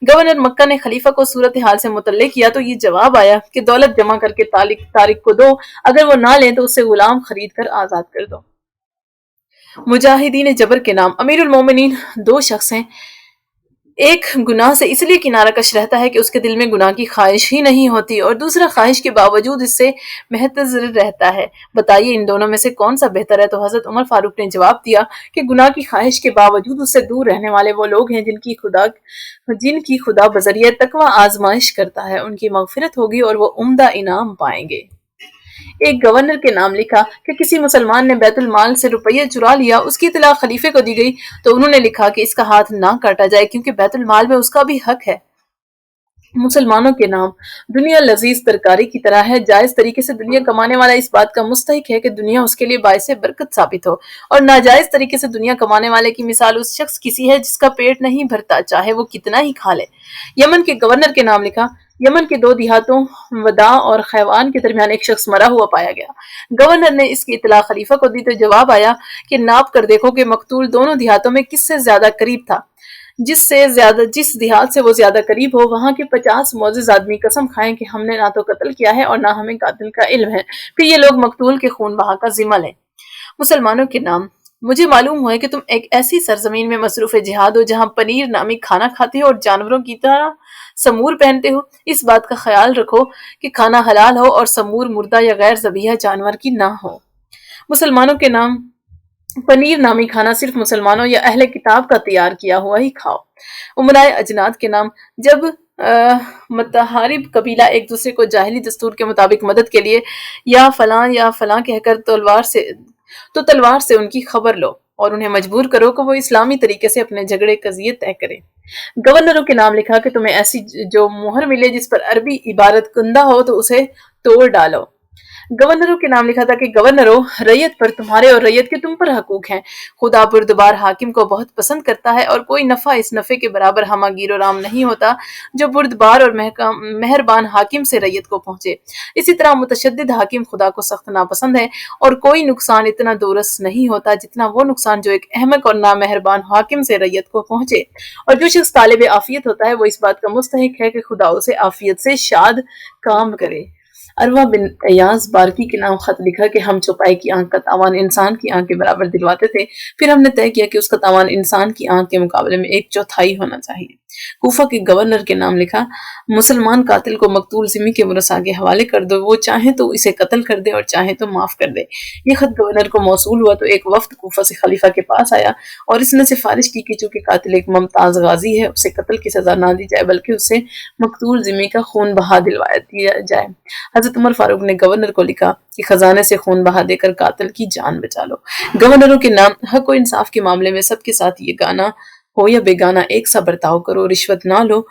گورنر مکہ نے خلیفہ کو صورتحال سے مطلع کیا تو یہ جواب آیا کہ دولت جمع کر کے طارق کو دو، اگر وہ نہ لیں تو اسے غلام خرید کر آزاد کر دو۔ مجاہدین جبر کے نام امیر المومنین دو شخص ہیں، ایک گناہ سے اس لیے کنارہ کش رہتا ہے کہ اس کے دل میں گناہ کی خواہش ہی نہیں ہوتی، اور دوسرا خواہش کے باوجود اس سے محتضر رہتا ہے۔ بتائیے ان دونوں میں سے کون سا بہتر ہے؟ تو حضرت عمر فاروق نے جواب دیا کہ گناہ کی خواہش کے باوجود اس سے دور رہنے والے وہ لوگ ہیں جن کی خدا بذریعہ تقوی آزمائش کرتا ہے، ان کی مغفرت ہوگی اور وہ عمدہ انعام پائیں گے۔ ایک گورنر کے نام لکھا کہ کسی مسلمان نے بیت المال سے روپیہ چرا لیا، اس کی اطلاع خلیفے کو دی گئی تو انہوں نے لکھا کہ اس کا ہاتھ نہ کاٹا جائے کیونکہ بیت المال میں اس کا بھی حق ہے۔ مسلمانوں کے نام، دنیا لذیذ ترکاری کی طرح ہے، جائز طریقے سے دنیا کمانے والا اس بات کا مستحق ہے کہ دنیا اس کے لیے باعث برکت ثابت ہو، اور ناجائز طریقے سے دنیا کمانے والے کی مثال اس شخص کسی ہے جس کا پیٹ نہیں بھرتا چاہے وہ کتنا ہی کھا لے۔ یمن کے گورنر کے نام لکھا، یمن کے دو دیہاتوں وداع اور خیوان کے درمیان ایک شخص مرا ہوا پایا گیا۔ گورنر نے اس کی اطلاع خلیفہ کو دی تو جواب آیا کہ ناپ کر دیکھو کہ مقتول دونوں دیہاتوں میں کس سے زیادہ قریب تھا۔ جس دیہات سے وہ زیادہ قریب ہو وہاں کے 50 معزز آدمی قسم کھائیں کہ ہم نے نہ تو قتل کیا ہے اور نہ ہمیں قاتل کا علم ہے، پھر یہ لوگ مقتول کے خون بہا کا ذمہ لیں۔ مسلمانوں کے نام، مجھے معلوم ہوا ہے کہ تم ایک ایسی سرزمین میں مصروف جہاد ہو جہاں پنیر نامی کھانا کھاتے ہو اور جانوروں کی طرح سمور پہنتے ہو۔ اس بات کا خیال رکھو کہ کھانا حلال ہو اور سمور مردہ یا غیر ذبیحہ جانور کی نہ ہو۔ مسلمانوں کے نام، پنیر نامی کھانا صرف مسلمانوں یا اہل کتاب کا تیار کیا ہوا ہی کھاؤ۔ امرائے اجناد کے نام، جب متحارب قبیلہ ایک دوسرے کو جاہلی دستور کے مطابق مدد کے لیے یا فلاں کہہ کر تلوار سے ان کی خبر لو اور انہیں مجبور کرو کہ وہ اسلامی طریقے سے اپنے جھگڑے قضیے طے کریں۔ گورنروں کے نام لکھا کہ تمہیں ایسی جو مہر ملے جس پر عربی عبارت کندہ ہو تو اسے توڑ ڈالو۔ گورنروں کے نام لکھا تھا کہ گورنروں، ریت پر تمہارے اور ریت کے تم پر حقوق ہیں۔ خدا بردبار حاکم کو بہت پسند کرتا ہے اور کوئی نفع اس نفع کے برابر ہمہ گیر و رام نہیں ہوتا جو بردبار اور مہربان حاکم سے ریت کو پہنچے۔ اسی طرح متشدد حاکم خدا کو سخت ناپسند ہے، اور کوئی نقصان اتنا دورس نہیں ہوتا جتنا وہ نقصان جو ایک احمق اور نامہربان حاکم سے ریت کو پہنچے۔ اور جو شخص طالب عافیت ہوتا ہے وہ اس بات کا مستحق ہے کہ خدا اسے عافیت سے شاد کام کرے۔ اروہ بن ایاز بارکی کے نام خط لکھا کہ ہم چوپائے کی آنکھ کا تاوان انسان کی آنکھ کے برابر دلواتے تھے، پھر ہم نے طے کیا کہ اس کا تاوان انسان کی آنکھ کے مقابلے میں 1/4 ہونا چاہیے۔ کوفہ کے گورنر کے نام لکھا، مسلمان قاتل کو مقتول ذمہ کے ورثاء کے حوالے کر دو، وہ چاہیں تو اسے قتل کر دے اور چاہیں تو معاف کر دے۔ یہ خط گورنر کو موصول ہوا تو ایک وفد کوفہ سے خلیفہ کے پاس آیا اور اس نے سفارش کی کہ چونکہ قاتل ایک ممتاز غازی ہے اسے قتل کی سزا نہ دی جائے بلکہ اسے مقتول ذمہ کا خون بہا دلوایا دیا جائے۔ حضرت عمر فاروق نے گورنر کو لکھا کہ خزانے سے خون بہا دے کر قاتل کی جان بچا لو۔ گورنروں کے نام، حق و انصاف کے معاملے میں سب کے ساتھ یہ گانا ہو یا بیگانہ ایک سا برتاؤ کرو، رشوت نہ لو،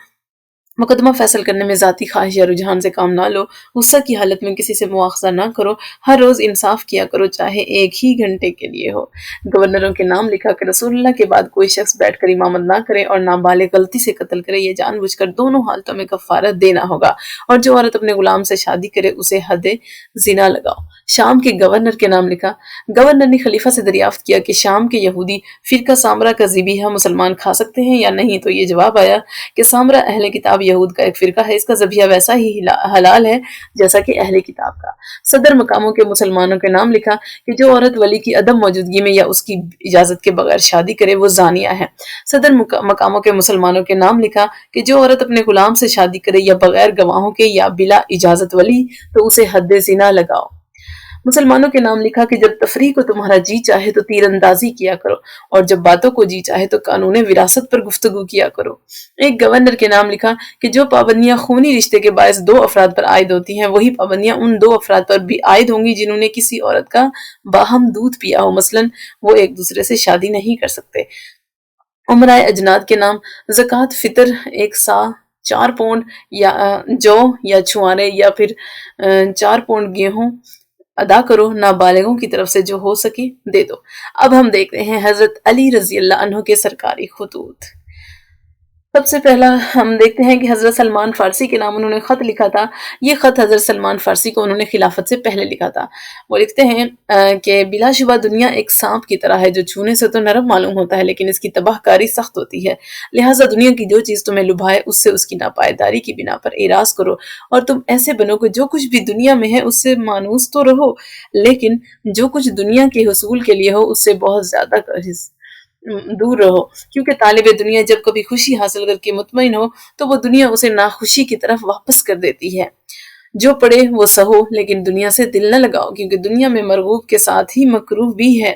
مقدمہ فیصل کرنے میں ذاتی خواہش یا رجحان سے کام نہ لو، غصہ کی حالت میں کسی سے مواخذہ نہ کرو، ہر روز انصاف کیا کرو چاہے 1 گھنٹے کے لیے ہو۔ گورنروں کے نام لکھا کہ رسول اللہ کے بعد کوئی شخص بیٹھ کر امامت نہ کرے اور نابالغ غلطی سے قتل کرے، یہ جان بوجھ کر دونوں حالتوں میں کفارہ دینا ہوگا، اور جو عورت اپنے غلام سے شادی کرے اسے حد زنا لگاؤ۔ شام کے گورنر کے نام لکھا، گورنر نے خلیفہ سے دریافت کیا کہ شام کے یہودی فرقہ سامرا کا ذبیحہ مسلمان کھا سکتے ہیں یا نہیں، تو یہ جواب آیا کہ سامرا اہل کتاب یہود کا ایک فرقہ ہے، اس کا ذبیحہ ویسا ہی حلال ہے جیسا کہ اہل کتاب کا۔ صدر مقاموں کے مسلمانوں کے نام لکھا کہ جو عورت ولی کی عدم موجودگی میں یا اس کی اجازت کے بغیر شادی کرے وہ زانیہ ہے۔ صدر مقاموں کے مسلمانوں کے نام لکھا کہ جو عورت اپنے غلام سے شادی کرے یا بغیر گواہوں کے یا بلا اجازت ولی تو اسے حد زنا لگاؤ۔ مسلمانوں کے نام لکھا کہ جب تفریح کو تمہارا جی چاہے تو تیر اندازی کیا کرو، اور جب باتوں کو جی چاہے تو قانون وراثت پر گفتگو کیا کرو۔ ایک گورنر کے نام لکھا کہ جو پابندیاں خونی رشتے کے باعث 2 افراد پر عائد ہوتی ہیں وہی پابندیاں ان 2 افراد پر بھی عائد ہوں گی جنہوں نے کسی عورت کا باہم دودھ پیا ہو، مثلاً وہ ایک دوسرے سے شادی نہیں کر سکتے۔ امرائے اجناد کے نام، زکوٰۃ فطر 1 سا 4 پونڈ یا جو یا چھوارے یا پھر 4 پونڈ گیہوں ادا کرو، نابالغوں کی طرف سے جو ہو سکے دے دو۔ اب ہم دیکھتے ہیں حضرت علی رضی اللہ عنہ کے سرکاری خطوط۔ سب سے پہلا ہم دیکھتے ہیں کہ حضرت سلمان فارسی کے نام انہوں نے خط لکھا تھا۔ یہ خط حضرت سلمان فارسی کو انہوں نے خلافت سے پہلے لکھا تھا۔ وہ لکھتے ہیں کہ بلا شبہ دنیا ایک سانپ کی طرح ہے جو چھونے سے تو نرم معلوم ہوتا ہے لیکن اس کی تباہ کاری سخت ہوتی ہے، لہٰذا دنیا کی جو چیز تمہیں لبھائے اس سے اس کی ناپائیداری کی بنا پر اعراض کرو، اور تم ایسے بنو کہ جو کچھ بھی دنیا میں ہے اس سے مانوس تو رہو لیکن جو کچھ دنیا کے حصول کے لیے ہو اس سے بہت زیادہ دور رہو، کیونکہ طالب دنیا جب کبھی خوشی حاصل کر کے مطمئن ہو تو وہ دنیا اسے ناخوشی کی طرف واپس کر دیتی ہے۔ جو پڑھے وہ سہو، لیکن دنیا سے دل نہ لگاؤ، کیونکہ دنیا میں مرغوب کے ساتھ ہی مکروہ بھی ہے۔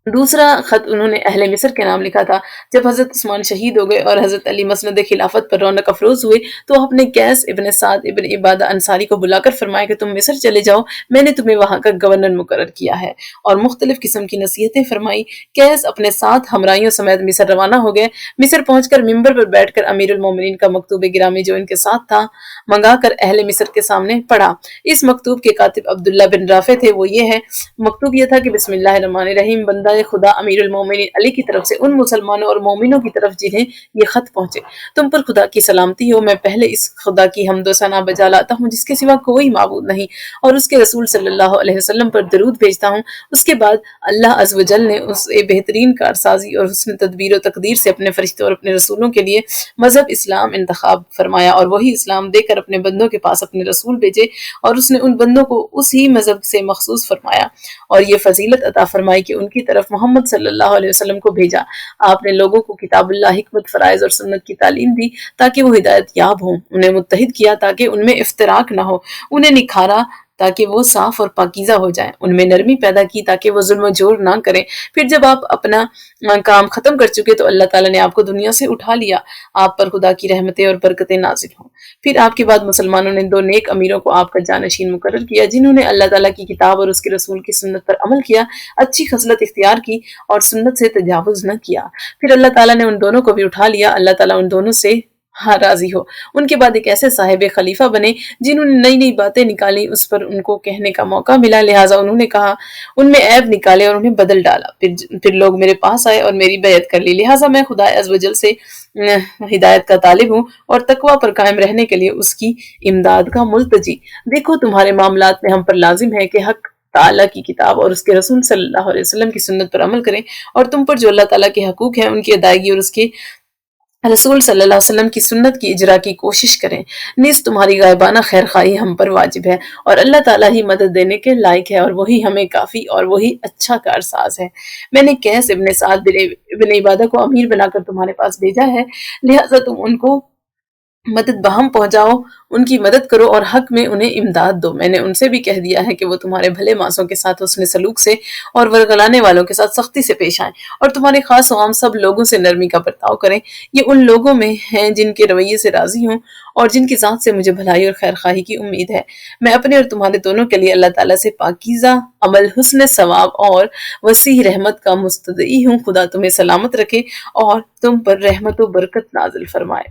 دوسرا خط انہوں نے اہل مصر کے نام لکھا تھا۔ جب حضرت عثمان شہید ہو گئے اور حضرت علی مسند خلافت پر رونق افروز ہوئے تو آپ نے قیس ابن سعد ابن عبادہ انصاری کو بلا کر فرمایا کہ تم مصر چلے جاؤ، میں نے تمہیں وہاں کا گورنر مقرر کیا ہے، اور مختلف قسم کی نصیحتیں فرمائی۔ قیس اپنے 7 ہمراہیوں سمیت مصر روانہ ہو گئے۔ مصر پہنچ کر ممبر پر بیٹھ کر امیر المومنین کا مکتوب گرامی جو ان کے ساتھ تھا منگا کر اہل مصر کے سامنے پڑھا۔ اس مکتوب کے کاتب عبداللہ بن رافع تھے۔ وہ یہ ہے، مکتوب یہ تھا کہ بسم اللہ الرحمن الرحیم، بندہ خدا امیر المومنین علی کی طرف سے ان مسلمانوں اور مومنوں کی طرف جنہیں یہ خط پہنچے، تم پر خدا کی سلامتی ہو۔ میں پہلے اس خدا کی حمد و ثنا بجا لاتا ہوں جس کے سوا کوئی معبود نہیں، اور اس کے رسول صلی اللہ علیہ وسلم پر درود بھیجتا ہوں۔ اس کے بعد اللہ عز و جل نے اسے بہترین کارسازی اور حسن تدبیر و تقدیر سے اپنے فرشتوں اور اپنے رسولوں کے لیے مذہب اسلام انتخاب فرمایا، اور وہی اسلام دے کر اپنے بندوں کے پاس اپنے رسول بھیجے، اور اس نے ان بندوں کو اسی مذہب سے مخصوص فرمایا اور یہ فضیلت عطا فرمائی کہ ان کی طرف محمد صلی اللہ علیہ وسلم کو بھیجا۔ آپ نے لوگوں کو کتاب اللہ، حکمت، فرائض اور سنت کی تعلیم دی تاکہ وہ ہدایت یاب ہوں، انہیں متحد کیا تاکہ ان میں افتراق نہ ہو، انہیں نکھارا تاکہ وہ صاف اور پاکیزہ ہو جائیں، ان میں نرمی پیدا کی تاکہ وہ ظلم و جور نہ کریں۔ پھر جب آپ اپنا کام ختم کر چکے تو اللہ تعالیٰ نے آپ کو دنیا سے اٹھا لیا، آپ پر خدا کی رحمتیں اور برکتیں نازل ہوں۔ پھر آپ کے بعد مسلمانوں نے 2 نیک امیروں کو آپ کا جانشین مقرر کیا جنہوں نے اللہ تعالیٰ کی کتاب اور اس کے رسول کی سنت پر عمل کیا، اچھی خصلت اختیار کی اور سنت سے تجاوز نہ کیا۔ پھر اللہ تعالیٰ نے ان دونوں کو بھی اٹھا لیا، اللہ تعالیٰ ان دونوں سے راضی ہو۔ ان کے بعد ایک ایسے صاحب خلیفہ بنے جنہوں نے نئی نئی باتیں نکالی، اس پر ان کو کہنے کا موقع ملا، لہٰذا انہوں نے کہا، ان میں عیب نکالے اور انہیں بدل ڈالا۔ پھر لوگ میرے پاس آئے اور میری بیعت کر لی، لہٰذا میں خدا عز و جل سے ہدایت کا طالب ہوں اور تقوی پر قائم رہنے کے لیے اس کی امداد کا ملتجی۔ دیکھو تمہارے معاملات میں ہم پر لازم ہے کہ حق تعالیٰ کی کتاب اور اس کے رسول صلی اللہ علیہ وسلم کی سنت پر عمل کریں، اور تم پر جو اللہ تعالیٰ کے حقوق ہیں ان کی ادائیگی اور اس کے رسول صلی اللہ علیہ وسلم کی سنت کی اجرا کی کوشش کریں۔ نیز تمہاری غائبانہ خیر خواہی ہم پر واجب ہے، اور اللہ تعالیٰ ہی مدد دینے کے لائق ہے، اور وہی ہمیں کافی اور وہی اچھا کارساز ہے۔ میں نے قیس ابن سعد ابن عبادہ کو امیر بنا کر تمہارے پاس بھیجا ہے، لہٰذا تم ان کو مدد بہم پہنچاؤ، ان کی مدد کرو اور حق میں انہیں امداد دو۔ میں نے ان سے بھی کہہ دیا ہے کہ وہ تمہارے بھلے ماسوں کے ساتھ حسن سلوک سے اور ورگلانے والوں کے ساتھ سختی سے پیش آئیں، اور تمہارے خاص و عام سب لوگوں سے نرمی کا برتاؤ کریں۔ یہ ان لوگوں میں ہیں جن کے رویے سے راضی ہوں اور جن کی ذات سے مجھے بھلائی اور خیر خواہی کی امید ہے۔ میں اپنے اور تمہارے دونوں کے لیے اللہ تعالیٰ سے پاکیزہ عمل، حسن ثواب اور وسیع رحمت کا مستدعی ہوں۔ خدا تمہیں سلامت رکھے اور تم پر رحمت و برکت نازل فرمائے۔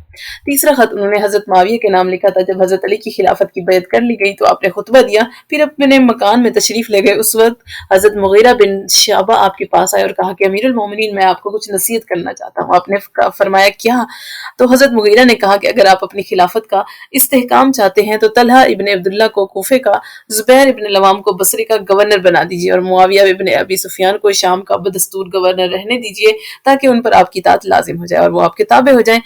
تیسرا خط انہوں نے حضرت معاویہ کے نام لکھا تھا۔ جب حضرت علی کی خلافت کی بیعت کر لی گئی تو آپ نے خطبہ دیا، پھر اپنے مکان میں تشریف لے گئے۔ اس وقت حضرت مغیرہ بن شعبہ آپ کے پاس آئے اور کہا کہ امیر المومنین، میں آپ کو کچھ نصیحت کرنا چاہتا ہوں۔ آپ نے فرمایا کیا؟ تو حضرت مغیرہ نے کہا کہ اگر آپ اپنی خلافت کا استحکام چاہتے ہیں تو طلحہ ابن عبداللہ کو کوفے کا، زبیر ابن لوام کو بصرے کا گورنر بنا دیجیے، اور معاویہ ابن ابی سفیان کو شام کا بدستور گورنر رہنے دیجیے تاکہ ان پر آپ کی اطاعت لازم ہو جائے اور وہ آپ کے تابع ہو جائیں۔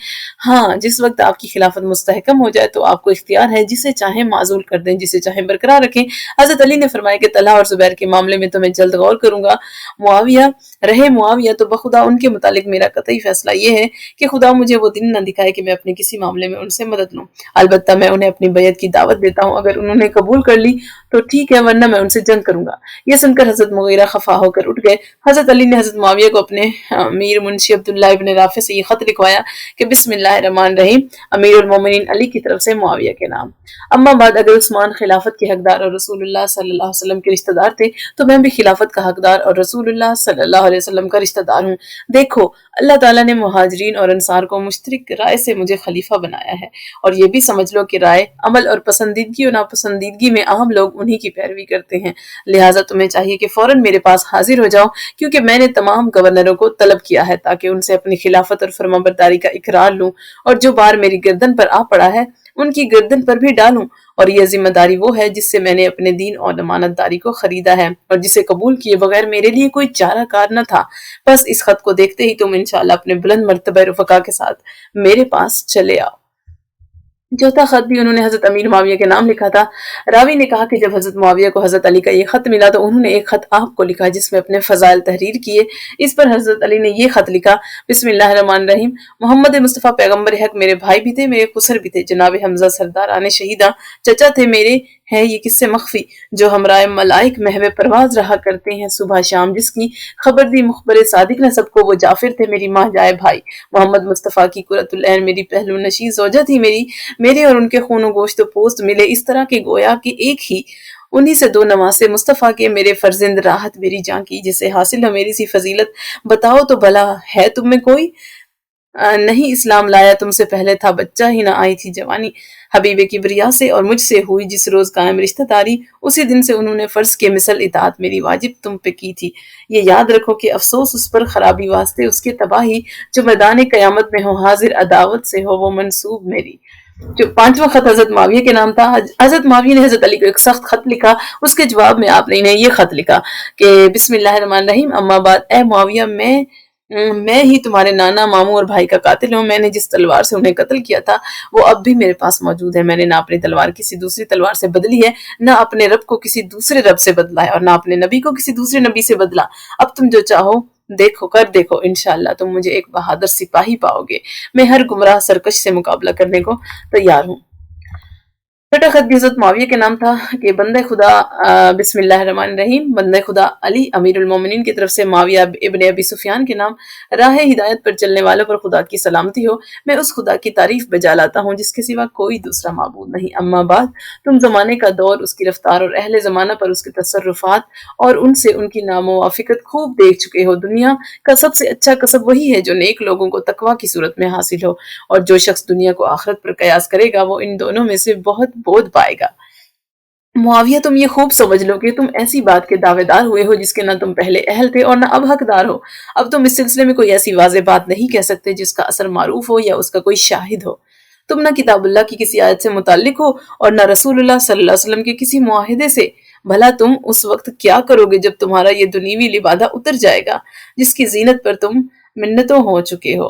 ہاں، جس وقت آپ کی خلافت مستحکم ہو جائے تو آپ کو اختیار ہے، جسے چاہیں معزول کر دیں، جسے چاہیں برقرار رکھیں۔ حضرت علی نے فرمایا کہ طلحہ اور زبیر کے معاملے میں تو میں جلد غور کروں گا۔ معاویہ تو بخدا ان کے متعلق میرا قطعی فیصلہ یہ ہے کہ خدا مجھے وہ دن نہ دکھائے کہ میں اپنے کسی معاملے میں ان سے مدد لوں۔ البتہ میں انہیں اپنی بیعت کی دعوت دیتا ہوں، اگر انہوں نے قبول کر لی تو ٹھیک ہے، ورنہ میں ان سے جنگ کروں گا۔ یہ سن کر حضرت مغیرہ خفا ہو کر اٹھ گئے۔ حضرت علی نے حضرت معاویہ کو اپنے امیر منشی عبداللہ ابن رافع سے یہ خط لکھوایا کہ بسم اللہ الرحمن الرحیم، امیر المومنین علی کی طرف سے معاویہ کے نام۔ اما بعد، اگر عثمان خلافت کے حقدار اور رسول اللہ صلی اللہ علیہ وسلم کے رشتہ دار تھے تو میں بھی خلافت کا حقدار اور رسول اللہ صلی اللہ علیہ وسلم کا رشتہ دار ہوں۔ دیکھو، اللہ تعالیٰ نے مہاجرین اور انصار کو مشترک رائے سے مجھے خلیفہ بنایا ہے، اور یہ بھی سمجھ لو کہ رائے، عمل اور پسندیدگی اور ناپسندیدگی میں عام لوگ انہی کی پیروی کرتے ہیں، لہٰذا تمہیں چاہیے کہ فوراً میرے پاس حاضر ہو جاؤ، کیونکہ میں نے تمام گورنروں کو طلب کیا ہے تاکہ ان سے اپنی خلافت اور فرمانبرداری کا اقرار لوں، اور جو بار میری گردن پر آ پڑا ہے ان کی گردن پر بھی ڈالوں، اور یہ ذمہ داری وہ ہے جس سے میں نے اپنے دین اور امانت داری کو خریدا ہے، اور جسے قبول کیے بغیر میرے لیے کوئی چارہ کار نہ تھا۔ بس اس خط کو دیکھتے ہی تم انشاءاللہ اپنے بلند مرتبہ رفقا کے ساتھ میرے پاس چلے آؤ۔ چوتھا خط بھی انہوں نے حضرت امیر معاویہ کے نام لکھا تھا۔ راوی نے کہا کہ جب حضرت معاویہ کو حضرت علی کا یہ خط ملا تو انہوں نے ایک خط آپ کو لکھا جس میں اپنے فضائل تحریر کیے۔ اس پر حضرت علی نے یہ خط لکھا: بسم اللہ الرحمن الرحیم، محمد مصطفیٰ پیغمبر حق میرے بھائی بھی تھے، میرے خسر بھی تھے، جناب حمزہ سرداران شہیداں چچا تھے میرے، ہے یہ کس سے مخفی جو ہمراہ ملائک محو پرواز رہا کرتے ہیں صبح شام، جس کی خبر دی مخبر صادق نے سب کو، وہ جعفر تھے میری ماں جائے بھائی، محمد مصطفیٰ کی قرۃ العین میری پہلو نشی زوجہ تھی میرے اور ان کے خون و گوشت و پوست ملے اس طرح کہ گویا کہ ایک ہی انہی سے دو نواسے مصطفیٰ کے، میرے فرزند راحت میری جاں کی، جسے حاصل ہو میری سی فضیلت، بتاؤ تو بھلا ہے تم میں کوئی؟ نہیں اسلام لایا تم سے پہلے تھا بچہ ہی نہ آئی تھی جوانی، حبیب کبریا سے اور مجھ سے ہوئی جس روز قائم رشتہ داری، اسی دن سے انہوں نے فرض کے مثل اطاعت میری واجب تم پہ کی تھی، یہ یاد رکھو کہ افسوس اس پر خرابی واسطے اس کے تباہی جو میدان قیامت میں ہو حاضر عداوت سے ہو وہ منسوب میری۔ جو پانچواں خط حضرت معاویہ کے نام تھا۔ حضرت معاویہ نے حضرت علی کو ایک سخت خط لکھا، اس کے جواب میں آپ نے انہیں یہ خط لکھا کہ بسم اللہ الرحمن الرحیم، اما بعد، اے معاویہ، میں ہی تمہارے نانا، ماموں اور بھائی کا قاتل ہوں، میں نے جس تلوار سے انہیں قتل کیا تھا وہ اب بھی میرے پاس موجود ہے، میں نے نہ اپنی تلوار کسی دوسری تلوار سے بدلی ہے، نہ اپنے رب کو کسی دوسرے رب سے بدلا ہے، اور نہ اپنے نبی کو کسی دوسرے نبی سے بدلا، اب تم جو چاہو دیکھو انشاءاللہ تم مجھے ایک بہادر سپاہی پاؤ گے، میں ہر گمراہ سرکش سے مقابلہ کرنے کو تیار ہوں۔ چھٹا خط بھی حضرت معاویہ کے نام تھا کہ بندہ خدا بسم اللہ الرحمن الرحیم، بندہ خدا علی امیر المومنین کی طرف سے معاویہ ابن ابی سفیان کے نام، راہ ہدایت پر چلنے والوں پر خدا کی سلامتی ہو، میں اس خدا کی تعریف بجا لاتا ہوں جس کے سوا کوئی دوسرا معبود نہیں، اما بعد، تم زمانے کا دور، اس کی رفتار اور اہل زمانہ پر اس کے تصرفات اور ان سے ان کی ناموافقت خوب دیکھ چکے ہو، دنیا کا سب سے اچھا کسب وہی ہے جو نیک لوگوں کو تقویٰ کی صورت میں حاصل ہو، اور جو شخص دنیا کو آخرت پر قیاس کرے گا وہ ان دونوں میں سے بہت بودھ پائے گا۔ معاویہ تم یہ خوب سمجھ لو کہ تم ایسی بات کے دعوے دار ہوئے ہو جس کے نہ تم پہلے اہل تھے اور نہ اب حقدار ہو، اب تم اس سلسلے میں کوئی ایسی واضح بات نہیں کہہ سکتے جس کا اثر معروف ہو یا اس کا کوئی شاہد ہو، تم نہ کتاب اللہ کی کسی آیت سے متعلق ہو اور نہ رسول اللہ صلی اللہ علیہ وسلم کے کسی معاہدے سے، بھلا تم اس وقت کیا کرو گے جب تمہارا یہ دنیوی لبادہ اتر جائے گا جس کی زینت پر تم منتوں ہو چکے ہو،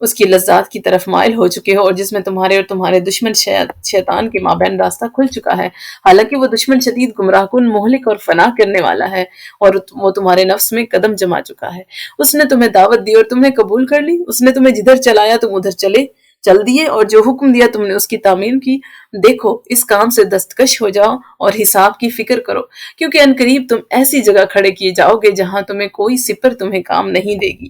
اس کی لذات کی طرف مائل ہو چکے ہو، اور جس میں تمہارے اور تمہارے دشمن شیطان کے مابین راستہ کھل چکا ہے، حالانکہ وہ دشمن شدید گمراہ کن، مہلک اور فنا کرنے والا ہے، اور وہ تمہارے نفس میں قدم جما چکا ہے، اس نے تمہیں دعوت دی اور تم نے قبول کر لی، اس نے تمہیں جدھر چلایا تم ادھر چل دیے، اور جو حکم دیا تم نے اس کی تعمیل کی، دیکھو اس کام سے دستکش ہو جاؤ اور حساب کی فکر کرو، کیونکہ عنقریب تم ایسی جگہ کھڑے کیے جاؤ گے جہاں تمہیں کوئی سپر تمہیں کام نہیں دے گی۔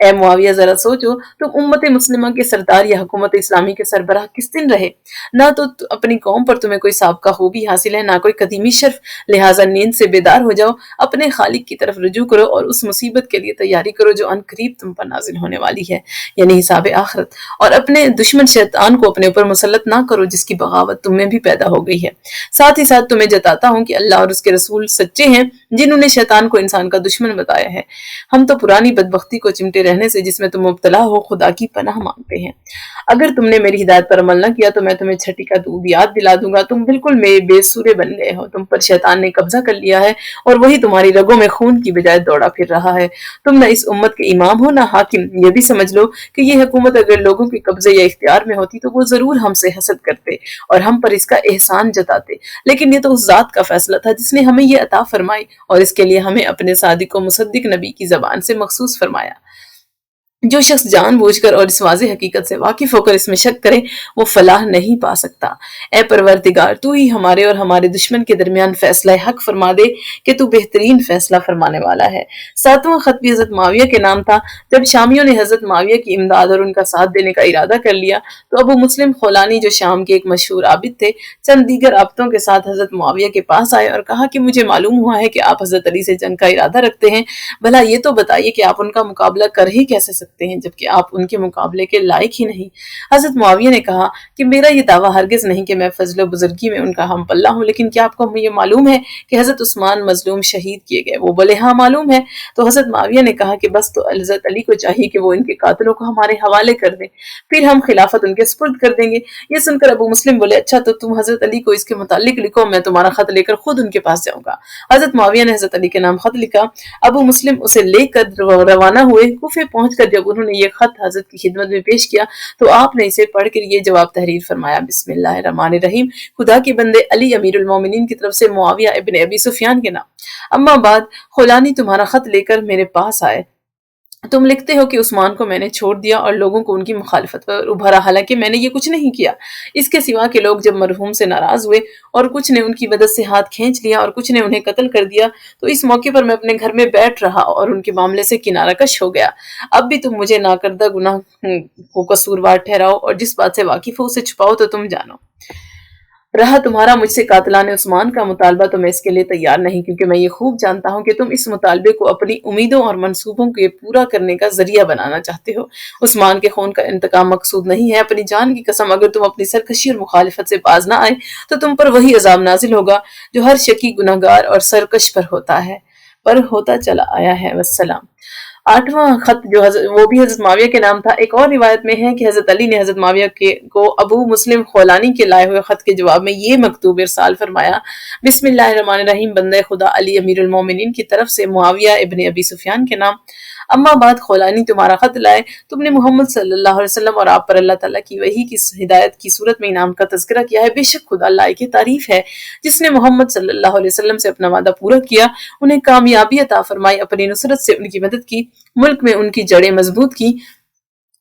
اے معاویہ ذرا سوچو، تم امت مسلمہ کے سردار یا حکومت اسلامی کے سربراہ کس دن رہے، نہ تو اپنی قوم پر تمہیں کوئی سابقہ خوبی حاصل ہے، نہ کوئی قدیمی شرف، لہٰذا نیند سے بیدار ہو جاؤ، اپنے خالق کی طرف رجوع کرو اور اس مصیبت کے لیے تیاری کرو جو عنقریب تم پر نازل ہونے والی ہے، یعنی حساب آخرت، اور اپنے دشمن شیطان کو اپنے اوپر مسلط نہ کرو جس کی بغاوت تم میں بھی پیدا ہو گئی ہے۔ ساتھ ہی ساتھ تمہیں جتاتا ہوں کہ اللہ اور اس کے رسول سچے ہیں جنہوں نے شیطان کو انسان کا دشمن بتایا ہے، ہم تو پرانی بدبختی کو چمٹے رہنے سے جس میں تم مبتلا ہو خدا کی پناہ مانگتے ہیں، اگر تم نے میری ہدایت پر عمل نہ کیا تو میں تمہیں چھٹی کا دودھ یاد دلا دوں گا، تم بالکل میرے بے سورے بن گئے ہو، تم پر شیطان نے قبضہ کر لیا ہے اور وہی تمہاری رگوں میں خون کی بجائے دوڑا پھر رہا ہے، تم نہ اس امت کے امام ہو نہ حاکم، یہ بھی سمجھ لو کہ یہ حکومت اگر لوگوں کے قبضے یا اختیار میں ہوتی تو وہ ضرور ہم سے حسد کرتے اور ہم پر اس کا احسان جتاتے، لیکن یہ تو اس ذات کا فیصلہ تھا جس نے ہمیں یہ عطا فرمائی اور اس کے لیے ہمیں اپنے صادق و مصدق نبی کی زبان سے مخصوص فرمایا۔ جو شخص جان بوجھ کر اور اس واضح حقیقت سے واقف ہو کر اس میں شک کرے وہ فلاح نہیں پا سکتا۔ اے پروردگار، تو ہی ہمارے اور ہمارے دشمن کے درمیان فیصلہ حق فرما دے کہ تو بہترین فیصلہ فرمانے والا ہے۔ ساتواں خط بھی حضرت معاویہ کے نام تھا۔ جب شامیوں نے حضرت معاویہ کی امداد اور ان کا ساتھ دینے کا ارادہ کر لیا تو ابو مسلم خولانی جو شام کے ایک مشہور عابد تھے چند دیگر عابدوں کے ساتھ حضرت معاویہ کے پاس آئے اور کہا کہ مجھے معلوم ہوا ہے کہ آپ حضرت علی سے جنگ کا ارادہ رکھتے ہیں، بھلا یہ تو بتائیے کہ آپ ان کا مقابلہ کر ہی کیسے سکتے ہیں جبکہ آپ ان کے مقابلے کے لائق ہی نہیں۔ حضرت معاویہ نے کہا کہ میرا یہ دعویٰ ہرگز نہیں کہ میں فضل و بزرگی میں ان کا ہم پلہ ہوں، لیکن کیا آپ کو یہ معلوم ہے کہ حضرت عثمان مظلوم شہید کیے گئے؟ وہ بولے ہاں معلوم ہے۔ تو حضرت معاویہ نے کہا کہ بس تو حضرت علی کو چاہیے کہ وہ ان کے قاتلوں کو ہمارے حوالے کر دیں، پھر ہم خلافت ان کے سپرد کر دیں گے۔ یہ سن کر ابو مسلم بولے اچھا تو تم حضرت علی کو اس کے متعلق لکھو، میں تمہارا خط لے کر خود ان کے پاس جاؤں گا۔ حضرت معاویہ نے حضرت علی کے نام خط لکھا، ابو مسلم اسے لے کر روانہ ہوئے، کوفے پہنچ کر جب جب انہوں نے یہ خط حضرت کی خدمت میں پیش کیا تو آپ نے اسے پڑھ کر یہ جواب تحریر فرمایا: بسم اللہ الرحمن الرحیم، خدا کے بندے علی امیر المومنین کی طرف سے معاویہ ابن ابی سفیان کے نام۔ اما بعد، خولانی تمہارا خط لے کر میرے پاس آئے۔ تم لکھتے ہو کہ عثمان کو میں نے چھوڑ دیا اور لوگوں کو ان کی مخالفت پر ابھارا، حالانکہ میں نے یہ کچھ نہیں کیا۔ اس کے سوا کہ لوگ جب مرحوم سے ناراض ہوئے اور کچھ نے ان کی مدد سے ہاتھ کھینچ لیا اور کچھ نے انہیں قتل کر دیا، تو اس موقع پر میں اپنے گھر میں بیٹھ رہا اور ان کے معاملے سے کنارہ کش ہو گیا۔ اب بھی تم مجھے ناکردہ گناہ کو قصوروار ٹھہراؤ اور جس بات سے واقف ہو اسے چھپاؤ تو تم جانو۔ رہا تمہارا مجھ سے قاتلان عثمان کا مطالبہ، تو میں اس کے لیے تیار نہیں، کیونکہ میں یہ خوب جانتا ہوں کہ تم اس مطالبے کو اپنی امیدوں اور منصوبوں کے پورا کرنے کا ذریعہ بنانا چاہتے ہو۔ عثمان کے خون کا انتقام مقصود نہیں ہے۔ اپنی جان کی قسم، اگر تم اپنی سرکشی اور مخالفت سے باز نہ آئے تو تم پر وہی عذاب نازل ہوگا جو ہر شکی، گناہگار اور سرکش پر ہوتا چلا آیا ہے۔ والسلام۔ 8واں خط جو وہ بھی حضرت معاویہ کے نام تھا۔ ایک اور روایت میں ہے کہ حضرت علی نے حضرت معاویہ کو ابو مسلم خولانی کے لائے ہوئے خط کے جواب میں یہ مکتوب ارسال فرمایا: بسم اللہ الرحمن الرحیم، بندہ خدا علی امیر المومنین کی طرف سے معاویہ ابن ابی سفیان کے نام۔ اما بعد، خولانی تمہارا خط لائے۔ تم نے محمد صلی اللہ علیہ وسلم اور آپ پر اللہ تعالیٰ کی وحی کی ہدایت کی صورت میں انعام کا تذکرہ کیا ہے۔ بے شک خدا لائق تعریف ہے جس نے محمد صلی اللہ علیہ وسلم سے اپنا وعدہ پورا کیا، انہیں کامیابی عطا فرمائی، اپنی نصرت سے ان کی مدد کی، ملک میں ان کی جڑیں مضبوط کی۔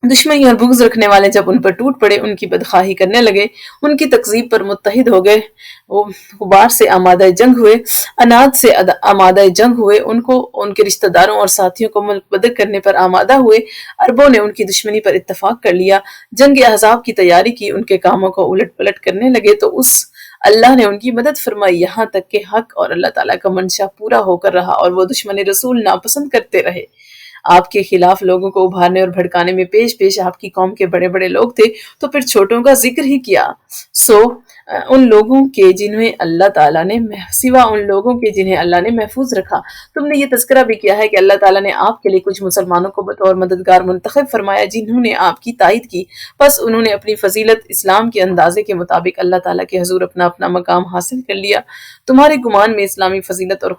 دشمنی اور بغض رکھنے والے جب ان پر ٹوٹ پڑے، ان کی بدخواہی کرنے لگے، ان کی تکذیب پر متحد ہو گئے، وہ غبار سے آمادہ جنگ ہوئے، اناد سے آمادہ جنگ ہوئے، ان کو، ان کے رشتہ داروں اور ساتھیوں کو ملک بدر کرنے پر آمادہ ہوئے، عربوں نے ان کی دشمنی پر اتفاق کر لیا، جنگ احزاب کی تیاری کی، ان کے کاموں کو الٹ پلٹ کرنے لگے تو اللہ نے ان کی مدد فرمائی، یہاں تک کہ حق اور اللہ تعالیٰ کا منشا پورا ہو کر رہا اور وہ دشمن رسول ناپسند کرتے رہے۔ آپ کے خلاف لوگوں کو ابھارنے اور بھڑکانے میں پیش آپ کی قوم کے بڑے بڑے لوگ تھے، تو پھر چھوٹوں کا ذکر ہی کیا۔ ان لوگوں کے جنہیں اللہ تعالیٰ نے محفوظ رکھا۔ تم نے یہ تذکرہ بھی کیا ہے کہ اللہ تعالیٰ نے آپ کے لیے کچھ مسلمانوں کو بطور مددگار منتخب فرمایا جنہوں نے آپ کی تائید کی، پس انہوں نے اپنی فضیلت اسلام کے اندازے کے مطابق اللہ تعالیٰ کے حضور اپنا مقام حاصل کر لیا۔ تمہارے گمان میں اسلامی فضیلت اور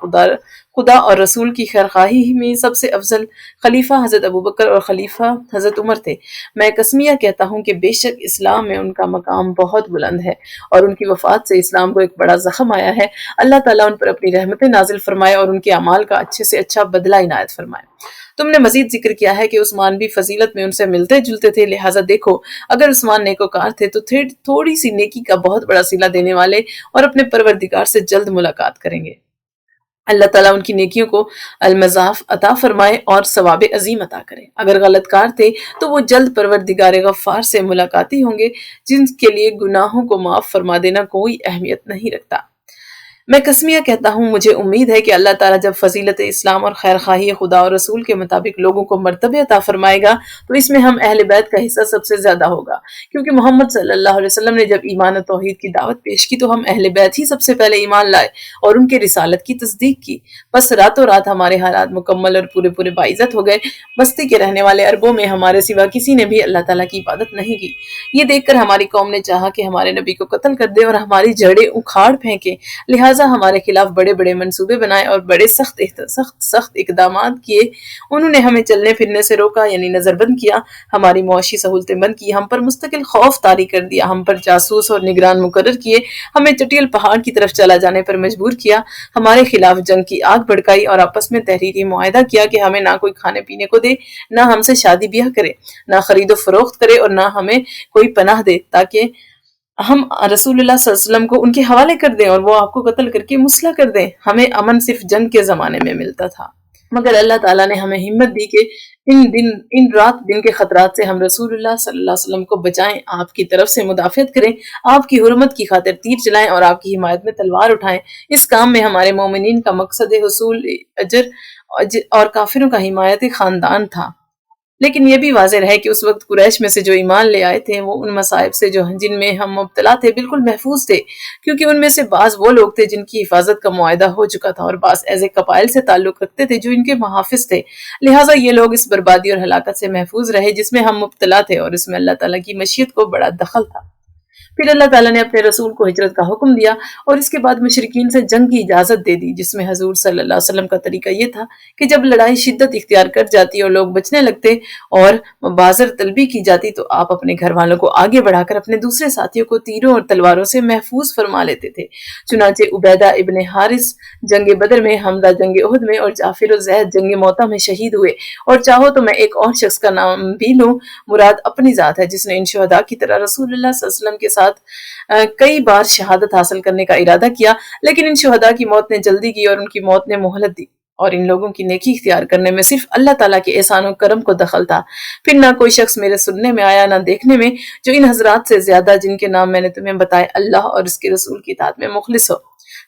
خدا اور رسول کی خیرخواہی میں سب سے افضل خلیفہ حضرت ابوبکر اور خلیفہ حضرت عمر تھے۔ میں قسمیہ کہتا ہوں کہ بے شک اسلام میں ان کا مقام بہت بلند ہے اور ان کی وفات سے اسلام کو ایک بڑا زخم آیا ہے۔ اللہ تعالیٰ ان پر اپنی رحمتیں نازل فرمائے اور ان کے اعمال کا اچھے سے اچھا بدلہ عنایت فرمائے۔ تم نے مزید ذکر کیا ہے کہ عثمان بھی فضیلت میں ان سے ملتے جلتے تھے، لہٰذا دیکھو، اگر عثمان نیکوکار تھے تو تھوڑی سی نیکی کا بہت بڑا صلہ دینے والے اور اپنے پروردگار سے جلد ملاقات کریں گے۔ اللہ تعالیٰ ان کی نیکیوں کو المضاف عطا فرمائے اور ثواب عظیم عطا کرے۔ اگر غلط کار تھے تو وہ جلد پروردگار غفار سے ملاقاتی ہوں گے، جن کے لیے گناہوں کو معاف فرما دینا کوئی اہمیت نہیں رکھتا۔ میں قسمیہ کہتا ہوں، مجھے امید ہے کہ اللہ تعالیٰ جب فضیلت اسلام اور خیر خواہی خدا اور رسول کے مطابق لوگوں کو مرتبہ عطا فرمائے گا تو اس میں ہم اہل بیت کا حصہ سب سے زیادہ ہوگا، کیونکہ محمد صلی اللہ علیہ وسلم نے جب ایمان و توحید کی دعوت پیش کی تو ہم اہل بیت ہی سب سے پہلے ایمان لائے اور ان کے رسالت کی تصدیق کی۔ بس راتوں رات ہمارے حالات مکمل اور پورے باعزت ہو گئے۔ بستی کے رہنے والے عربوں میں ہمارے سوا کسی نے بھی اللہ تعالیٰ کی عبادت نہیں کی۔ یہ دیکھ کر ہماری قوم نے چاہا کہ ہمارے نبی کو قتل کر دے اور ہماری جڑیں اکھاڑ پھینکے، لہٰذا ہمارے خلاف بڑے بڑے منصوبے بنائے اور بڑے سخت اقدامات کیے۔ انہوں نے ہمیں چلنے پھرنے سے روکا، یعنی نظر بند کیا، ہماری معاشی سہولتیں بند کی، ہم پر مستقل خوف طاری کر دیا، ہم پر جاسوس اور نگران مقرر کیے، ہمیں چٹیل پہاڑ کی طرف چلا جانے پر مجبور کیا، ہمارے خلاف جنگ کی آگ بھڑکائی اور آپس میں تحریری معاہدہ کیا کہ ہمیں نہ کوئی کھانے پینے کو دے، نہ ہم سے شادی بیاہ کرے، نہ خرید و فروخت کرے اور نہ ہمیں کوئی پناہ دے، تاکہ ہم رسول اللہ صلی اللہ علیہ وسلم کو ان کے حوالے کر دیں اور وہ آپ کو قتل کر کے مسلح کر دیں۔ ہمیں امن صرف جنگ کے زمانے میں ملتا تھا، مگر اللہ تعالیٰ نے ہمیں ہمت دی کہ ان رات دن کے خطرات سے ہم رسول اللہ صلی اللہ علیہ وسلم کو بچائیں، آپ کی طرف سے مدافعت کریں، آپ کی حرمت کی خاطر تیر چلائیں اور آپ کی حمایت میں تلوار اٹھائیں۔ اس کام میں ہمارے مومنین کا مقصد حصول اجر اور کافروں کا حمایت خاندان تھا۔ لیکن یہ بھی واضح رہے کہ اس وقت قریش میں سے جو ایمان لے آئے تھے وہ ان مصائب سے جن میں ہم مبتلا تھے بالکل محفوظ تھے، کیونکہ ان میں سے بعض وہ لوگ تھے جن کی حفاظت کا معاہدہ ہو چکا تھا اور بعض ایسے قبائل سے تعلق رکھتے تھے جو ان کے محافظ تھے، لہٰذا یہ لوگ اس بربادی اور ہلاکت سے محفوظ رہے جس میں ہم مبتلا تھے اور اس میں اللہ تعالیٰ کی مشیت کو بڑا دخل تھا۔ پھر اللہ تعالیٰ نے اپنے رسول کو ہجرت کا حکم دیا اور اس کے بعد مشرکین سے جنگ کی اجازت دے دی، جس میں حضور صلی اللہ علیہ وسلم کا طریقہ یہ تھا کہ جب لڑائی شدت اختیار کر جاتی اور لوگ بچنے لگتے اور بازر طلبی کی جاتی تو آپ اپنے گھر والوں کو آگے بڑھا کر اپنے دوسرے ساتھیوں کو تیروں اور تلواروں سے محفوظ فرما لیتے تھے۔ چنانچہ عبیدہ ابن حارث جنگ بدر میں، حمزہ جنگ احد میں اور جعفر و زید جنگ موطا میں شہید ہوئے۔ اور چاہو تو میں ایک اور شخص کا نام بھی لوں، مراد اپنی ذات ہے، جس نے ان شہداء کی طرح رسول اللہ صلی اللہ علیہ وسلم کے ساتھ کئی بار شہادت حاصل کرنے کا ارادہ کیا، لیکن ان شہداء کی موت نے جلدی کی اور ان کی موت نے مہلت دی، اور ان لوگوں کی نیکی اختیار کرنے میں صرف اللہ تعالیٰ کے احسان و کرم کو دخل تھا۔ پھر نہ کوئی شخص میرے سننے میں آیا، نہ دیکھنے میں، جو ان حضرات سے زیادہ، جن کے نام میں نے تمہیں بتائے، اللہ اور اس کے رسول کی اطاعت میں مخلص ہو۔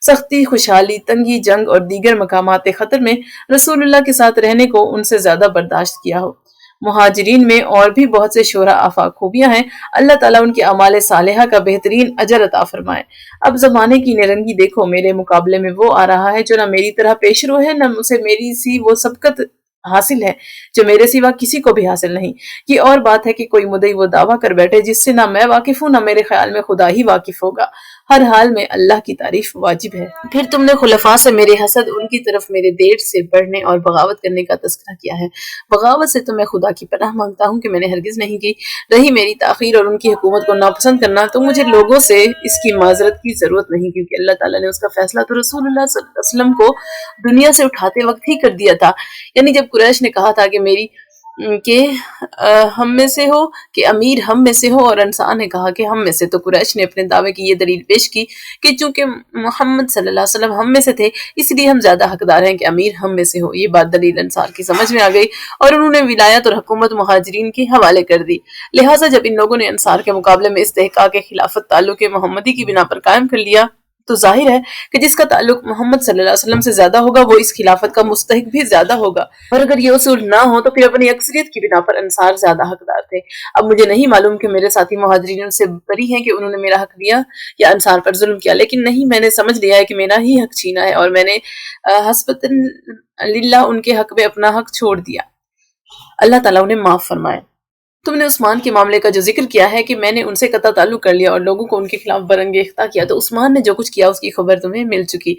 سختی، خوشحالی، تنگی، جنگ اور دیگر مقامات خطر میں رسول اللہ کے ساتھ رہنے کو ان سے زیادہ برداشت کیا ہو۔ مہاجرین میں اور بھی بہت سے شعراء آفاق خوبیاں ہیں، اللہ تعالیٰ ان کے اعمال صالحہ کا بہترین اجر عطا فرمائے۔ اب زمانے کی نرنگی دیکھو، میرے مقابلے میں وہ آ رہا ہے جو نہ میری طرح پیش رو ہے، نہ اسے میری سی وہ سبقت حاصل ہے جو میرے سوا کسی کو بھی حاصل نہیں۔ یہ اور بات ہے کہ کوئی مدعی وہ دعویٰ کر بیٹھے جس سے نہ میں واقف ہوں، نہ میرے خیال میں خدا ہی واقف ہوگا۔ ہر حال میں اللہ کی تعریف واجب ہے۔ پھر تم نے خلفاء سے میرے حسد، ان کی طرف میرے دیر سے بڑھنے اور بغاوت کرنے کا تذکرہ کیا ہے۔ بغاوت سے تو میں خدا کی پناہ مانگتا ہوں کہ میں نے ہرگز نہیں کی۔ رہی میری تاخیر اور ان کی حکومت کو ناپسند کرنا، تو مجھے لوگوں سے اس کی معذرت کی ضرورت نہیں، کیونکہ اللہ تعالیٰ نے اس کا فیصلہ تو رسول اللہ صلی اللہ علیہ وسلم کو دنیا سے اٹھاتے وقت ہی کر دیا تھا۔ یعنی جب قریش نے کہا تھا کہ ہم میں سے ہو، کہ امیر ہم میں سے ہو، اور انصار نے کہا کہ ہم میں سے، تو قریش نے اپنے دعوے کی یہ دلیل پیش کی کہ چونکہ محمد صلی اللہ علیہ وسلم ہم میں سے تھے، اس لیے ہم زیادہ حقدار ہیں کہ امیر ہم میں سے ہو۔ یہ بات دلیل انصار کی سمجھ میں آ گئی اور انہوں نے ولایت اور حکومت مہاجرین کے حوالے کر دی۔ لہٰذا جب ان لوگوں نے انصار کے مقابلے میں استحقاق خلافت تعلق محمدی کی بنا پر قائم کر لیا، تو ظاہر ہے کہ جس کا تعلق محمد صلی اللہ علیہ وسلم سے زیادہ ہوگا وہ اس خلافت کا مستحق بھی زیادہ ہوگا، اور اگر یہ اصول نہ ہو تو پھر اپنی اکثریت کی بنا پر انصار زیادہ حقدار تھے۔ اب مجھے نہیں معلوم کہ میرے ساتھی مہاجرین سے بری ہیں کہ انہوں نے میرا حق لیا یا انصار پر ظلم کیا، لیکن نہیں، میں نے سمجھ لیا ہے کہ میرا ہی حق چھینا ہے، اور میں نے حسبتاً للہ ان کے حق میں اپنا حق چھوڑ دیا۔ اللہ تعالیٰ انہیں معاف فرمائے۔ تم نے عثمان کے معاملے کا جو ذکر کیا ہے کہ میں نے ان سے قطع تعلق کر لیا اور لوگوں کو ان کے خلاف برانگیختہ کیا، تو عثمان نے جو کچھ کیا اس کی خبر تمہیں مل چکی،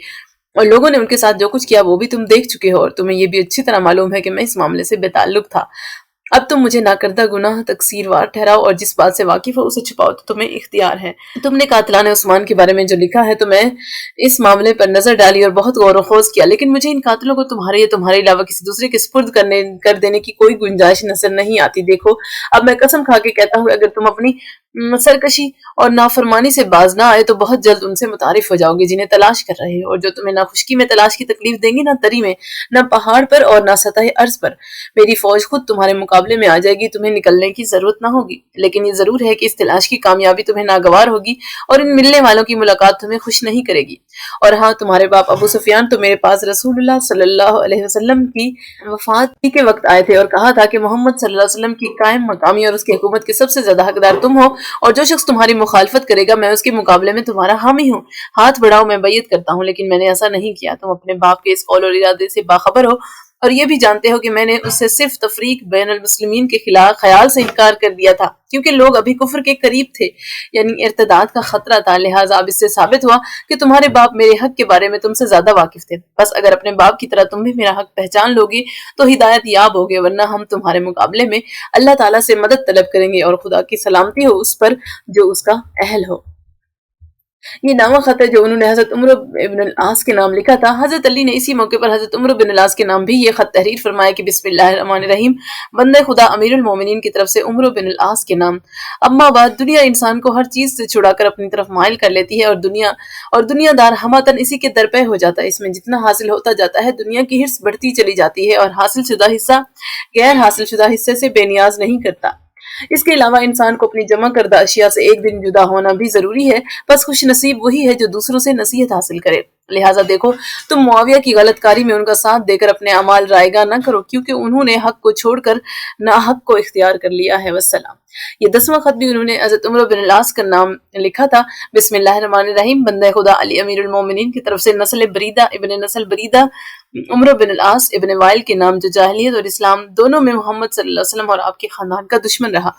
اور لوگوں نے ان کے ساتھ جو کچھ کیا وہ بھی تم دیکھ چکے ہو، اور تمہیں یہ بھی اچھی طرح معلوم ہے کہ میں اس معاملے سے بے تعلق تھا۔ اب تم مجھے ناکردہ گناہ تقصیر وار ٹھہراؤ، اور جس بات سے واقف ہو اسے چھپاؤ، تو تمہیں اختیار ہے۔ تم نے قاتلان عثمان کے بارے میں جو لکھا ہے تو میں اس معاملے پر نظر ڈالی اور بہت غور و خوض کیا، لیکن مجھے ان قاتلوں کو تمہارے یا تمہارے علاوہ کسی دوسرے کے سپرد کر دینے کی کوئی گنجائش نظر نہیں آتی۔ دیکھو، اب میں قسم کھا کے کہتا ہوں، اگر تم اپنی سرکشی اور نافرمانی سے باز نہ آئے تو بہت جلد ان سے متعارف ہو جاؤ گے جنہیں تلاش کر رہے ہو، اور جو تمہیں نہ خشکی میں تلاش کی تکلیف دیں گے، نہ تری میں، نہ پہاڑ پر اور نہ سطح عرض پر۔ میری فوج خود تمہارے مقابلے میں آ جائے گی، تمہیں نکلنے کی ضرورت نہ ہوگی، لیکن یہ ضرور ہے کہ اس تلاش کی کامیابی تمہیں ناگوار ہوگی اور ان ملنے والوں کی ملاقات تمہیں خوش نہیں کرے گی۔ اور ہاں، تمہارے باپ ابو سفیان تو میرے پاس رسول اللہ صلی اللہ علیہ وسلم کی وفات کے وقت آئے تھے اور کہا تھا کہ محمد صلی اللہ علیہ وسلم کی قائم مقامی اور اس کی حکومت کے سب سے زیادہ حقدار تم ہو، اور جو شخص تمہاری مخالفت کرے گا میں اس کے مقابلے میں تمہارا حامی ہوں۔ ہاتھ بڑھاؤ، میں بیعت کرتا ہوں، لیکن میں نے ایسا نہیں کیا۔ تم اپنے باپ کے اس قول اور ارادے سے باخبر ہو اور یہ بھی جانتے ہو کہ میں نے اس سے صرف تفریق بین المسلمین کے خلاف خیال سے انکار کر دیا تھا، کیونکہ لوگ ابھی کفر کے قریب تھے، یعنی ارتداد کا خطرہ تھا۔ لہٰذا اب اس سے ثابت ہوا کہ تمہارے باپ میرے حق کے بارے میں تم سے زیادہ واقف تھے۔ بس اگر اپنے باپ کی طرح تم بھی میرا حق پہچان لوگے تو ہدایت یاب ہوگے، ورنہ ہم تمہارے مقابلے میں اللہ تعالیٰ سے مدد طلب کریں گے، اور خدا کی سلامتی ہو اس پر جو اس کا اہل ہو۔ یہ نامہ خط ہے جو انہوں نے حضرت عمرو بن العاص کے نام لکھا تھا۔ حضرت علی نے اسی موقع پر حضرت عمرو بن العاص کے نام بھی یہ خط تحریر فرمایا کہ بسم اللہ الرحمن الرحیم، بندہ خدا امیر المومنین کی طرف سے عمرو بن العاص کے نام۔ اما بعد، دنیا انسان کو ہر چیز سے چھڑا کر اپنی طرف مائل کر لیتی ہے، اور دنیا دار ہماتن اسی کے درپے ہو جاتا ہے۔ اس میں جتنا حاصل ہوتا جاتا ہے دنیا کی ہرس بڑھتی چلی جاتی ہے، اور حاصل شدہ حصہ غیر حاصل شدہ حصے سے بے نیاز نہیں کرتا۔ اس کے علاوہ انسان کو اپنی جمع کردہ اشیاء سے ایک دن جدا ہونا بھی ضروری ہے، بس خوش نصیب وہی ہے جو دوسروں سے نصیحت حاصل کرے۔ لہٰذا دیکھو، تم معاویہ کی غلط کاری میں ان کا ساتھ دے کر اپنے اعمال رائگاں نہ کرو، کیونکہ انہوں نے حق کو چھوڑ کر ناحق کو اختیار کر لیا ہے۔ والسلام۔ یہ 10واں خط بھی انہوں نے حضرت عمرو بن العاص کا نام لکھا تھا۔ بسم اللہ الرحمن الرحیم، بندہ خدا علی امیر المومنین کی طرف سے نسل بریدہ عمرو بن العاص ابن وائل کے نام، جو جاہلیت اور اسلام دونوں میں محمد صلی اللہ علیہ وسلم اور آپ کے خاندان کا دشمن رہا۔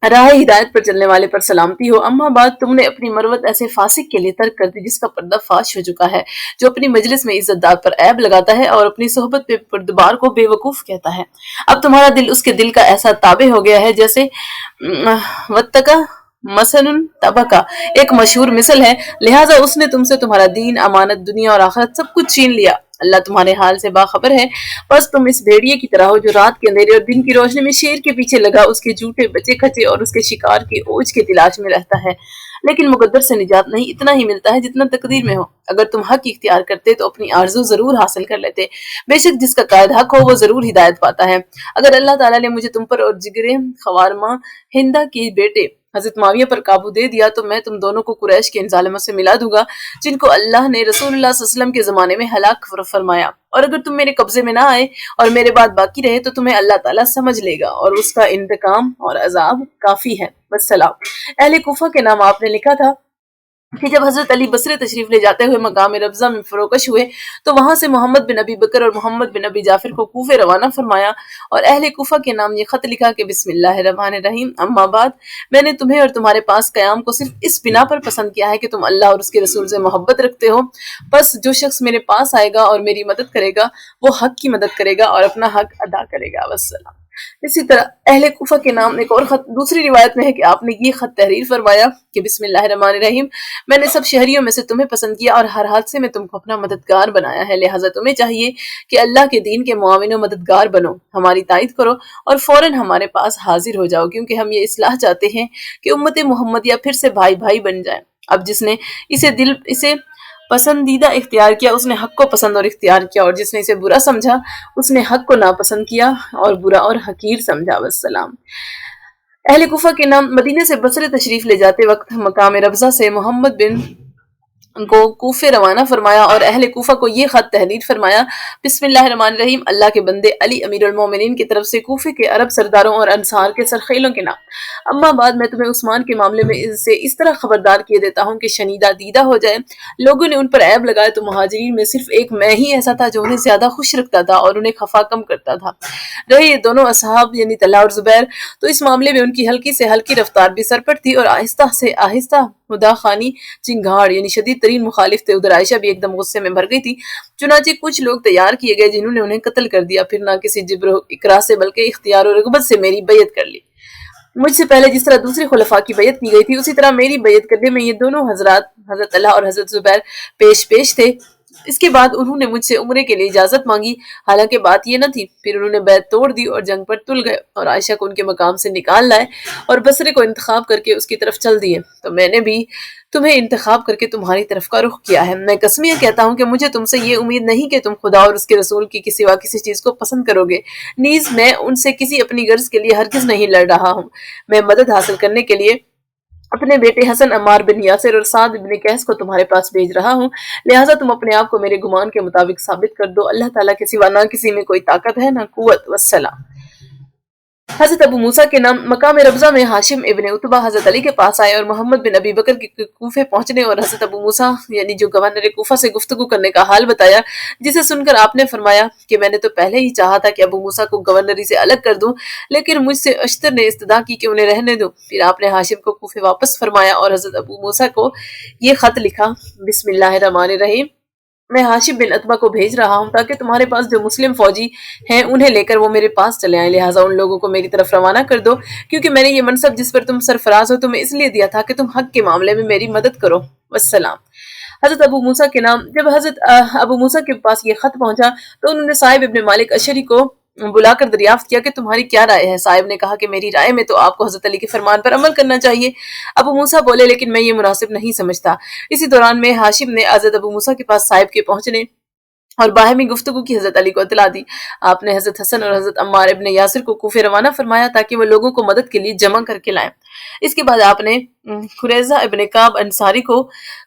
راہ ہدایت پر چلنے والے پر سلامتی ہو۔ اما بعد، تم نے اپنی مروت ایسے فاسق کے لیے ترک کر دی جس کا پردہ فاش ہو چکا ہے، جو اپنی مجلس میں عزت دار پر عیب لگاتا ہے اور اپنی صحبت پہ پردبار کو بے وقوف کہتا ہے۔ اب تمہارا دل اس کے دل کا ایسا تابع ہو گیا ہے جیسے وَاتَّقَ مثل تبا کا ایک مشہور مثل ہے، لہٰذا اس نے تم سے تمہارا دین، امانت، دنیا اور آخرت سب کچھ چھین لیا۔ اللہ تمہارے حال سے باخبر ہے، بس تم اس بھیڑیے کی طرح ہو جو رات کے اندھیرے اور دن کی روشنی میں شیر کے پیچھے لگا اس کے جھوٹے بچے کھچے اور اس کے شکار کی اوج کی تلاش میں رہتا ہے، لیکن مقدر سے نجات نہیں اتنا ہی ملتا ہے جتنا تقدیر میں ہو۔ اگر تم حق اختیار کرتے تو اپنی آرزو ضرور حاصل کر لیتے، بے شک جس کا قائد حق ہو وہ ضرور ہدایت پاتا ہے۔ اگر اللہ تعالیٰ نے مجھے تم پر اور جگر خوارمہ ہندہ کی بیٹے حضرت معاویہ پر قابو دے دیا تو میں تم دونوں کو قریش کے ان ظالموں سے ملا دوں گا جن کو اللہ نے رسول اللہ صلی اللہ علیہ وسلم کے زمانے میں ہلاک فرمایا، اور اگر تم میرے قبضے میں نہ آئے اور میرے بعد باقی رہے تو تمہیں اللہ تعالیٰ سمجھ لے گا اور اس کا انتقام اور عذاب کافی ہے۔ والسلام۔ اہل کوفہ کے نام آپ نے لکھا تھا کہ جب حضرت علی بصرے تشریف لے جاتے ہوئے مقام ربضہ میں فروکش ہوئے تو وہاں سے محمد بن ابی بکر اور محمد بن ابی جعفر کو کوفے روانہ فرمایا اور اہل کوفہ کے نام یہ خط لکھا کہ بسم اللہ الرحمن الرحیم، اما بعد، میں نے تمہیں اور تمہارے پاس قیام کو صرف اس بنا پر پسند کیا ہے کہ تم اللہ اور اس کے رسول سے محبت رکھتے ہو، بس جو شخص میرے پاس آئے گا اور میری مدد کرے گا وہ حق کی مدد کرے گا اور اپنا حق ادا کرے گا۔ والسلام۔ اسی طرح اہل کوفہ کے نام ایک اور خط دوسری روایت میں ہے کہ آپ نے یہ خط تحریر فرمایا کہ بسم اللہ الرحمن الرحیم، میں نے سب شہریوں میں سے تمہیں پسند کیا اور ہر حادثے میں تم کو اپنا مددگار بنایا ہے، لہٰذا تمہیں چاہیے کہ اللہ کے دین کے معاون و مددگار بنو، ہماری تائید کرو اور فوراً ہمارے پاس حاضر ہو جاؤ، کیونکہ ہم یہ اصلاح چاہتے ہیں کہ امت محمدیہ پھر سے بھائی بھائی بن جائے۔ اب جس نے اسے پسندیدہ اختیار کیا اس نے حق کو پسند اور اختیار کیا، اور جس نے اسے برا سمجھا اس نے حق کو ناپسند کیا اور برا اور حقیر سمجھا۔ والسلام۔ اہل کوفہ کے نام مدینے سے بصرے تشریف لے جاتے وقت مقام ربضہ سے محمد بن کو کوفے روانہ فرمایا اور اہل کوفہ کو یہ خط تحریر فرمایا، بسم اللہ الرحمن الرحیم، اللہ کے بندے علی امیر المومنین کی طرف سے کوفے کے عرب سرداروں اور انصار کے سرخیلوں کے نام۔ اما بعد، میں تمہیں عثمان کے معاملے میں اس طرح خبردار کیے دیتا ہوں کہ شنیدہ دیدہ ہو جائے۔ لوگوں نے ان پر عیب لگائے تو مہاجرین میں صرف ایک میں ہی ایسا تھا جو انہیں زیادہ خوش رکھتا تھا اور انہیں خفا کم کرتا تھا۔ رہے یہ دونوں اصحاب یعنی طلحہ اور زبیر تو اس معاملے میں ان کی ہلکی سے ہلکی رفتار بھی سرپٹ تھی اور آہستہ سے آہستہ خدا خانی چنگھاڑ یعنی شدید ترین مخالف تھے۔ ادھر عائشہ بھی ایک دم غصے میں بھر گئی تھی، چنانچہ کچھ لوگ تیار کیے گئے جنہوں نے انہیں قتل کر دیا، پھر نہ کسی جبر و اکراہ سے بلکہ اختیار و رغبت سے میری بیعت کر لی۔ مجھ سے پہلے جس طرح دوسرے خلفاء کی بیعت کی گئی تھی اسی طرح میری بیعت کرنے میں یہ دونوں حضرات حضرت طلحہ اور حضرت زبیر پیش تھے۔ اس کے بعد انہوں نے مجھ سے عمرے کے لیے اجازت مانگی، حالانکہ بات یہ نہ تھی، پھر انہوں نے بیعت توڑ دی اور جنگ پر تل گئے اور عائشہ کو ان کے مقام سے نکال لائے اور بصرے کو انتخاب کر کے اس کی طرف چل دیے، تو میں نے بھی تمہیں انتخاب کر کے تمہاری طرف کا رخ کیا ہے۔ میں قسمیہ کہتا ہوں کہ مجھے تم سے یہ امید نہیں کہ تم خدا اور اس کے رسول کی سوا کسی چیز کو پسند کرو گے، نیز میں ان سے کسی اپنی غرض کے لیے ہرگز نہیں لڑ رہا ہوں۔ میں مدد حاصل کرنے کے لیے اپنے بیٹے حسن، عمار بن یاسر اور سعد بن قیس کو تمہارے پاس بھیج رہا ہوں، لہٰذا تم اپنے آپ کو میرے گمان کے مطابق ثابت کر دو، اللہ تعالیٰ کے سوا نہ کسی میں کوئی طاقت ہے نہ قوت۔ والسلام۔ حضرت ابو موسیٰ کے نام مقام ربضہ میں ہاشم ابن عتبہ حضرت علی کے پاس آئے اور محمد بن ابی بکر کے کوفے پہنچنے اور حضرت ابو موسیٰ یعنی جو گورنر کوفہ سے گفتگو کرنے کا حال بتایا، جسے سن کر آپ نے فرمایا کہ میں نے تو پہلے ہی چاہا تھا کہ ابو موسیٰ کو گورنری سے الگ کر دوں، لیکن مجھ سے اشتر نے استدعا کی کہ انہیں رہنے دو۔ پھر آپ نے ہاشم کو کوفے واپس فرمایا اور حضرت ابو موسیٰ کو یہ خط لکھا، بسم اللہ الرحمن الرحیم، میں ہاشم بن عتبہ کو بھیج رہا ہوں تاکہ تمہارے پاس جو مسلم فوجی ہیں انہیں لے کر وہ میرے پاس چلے آئیں، لہٰذا ان لوگوں کو میری طرف روانہ کر دو، کیونکہ میں نے یہ منصب جس پر تم سرفراز ہو تمہیں اس لیے دیا تھا کہ تم حق کے معاملے میں میری مدد کرو۔ والسلام۔ حضرت ابو موسیٰ کے نام جب حضرت ابو موسیٰ کے پاس یہ خط پہنچا تو انہوں نے صاحب ابن مالک اشعری کو بلا کر دریافت کیا کہ تمہاری کیا رائے ہے؟ صاحب نے کہا کہ میری رائے میں تو آپ کو حضرت علی کے فرمان پر عمل کرنا چاہیے۔ ابو موسیٰ بولے لیکن میں یہ مناسب نہیں سمجھتا۔ اسی دوران میں ہاشم نے حضرت ابو موسیٰ کے پاس صاحب کے پہنچنے اور باہمی گفتگو کی حضرت علی کو اطلاع دی۔ آپ نے حضرت حسن اور حضرت عمار ابن یاسر کو کوفے روانہ فرمایا تاکہ وہ لوگوں کو مدد کے لیے جمع کر کے لائیں۔ اس کے بعد آپ نے خریزہ ابن کعب انصاری کو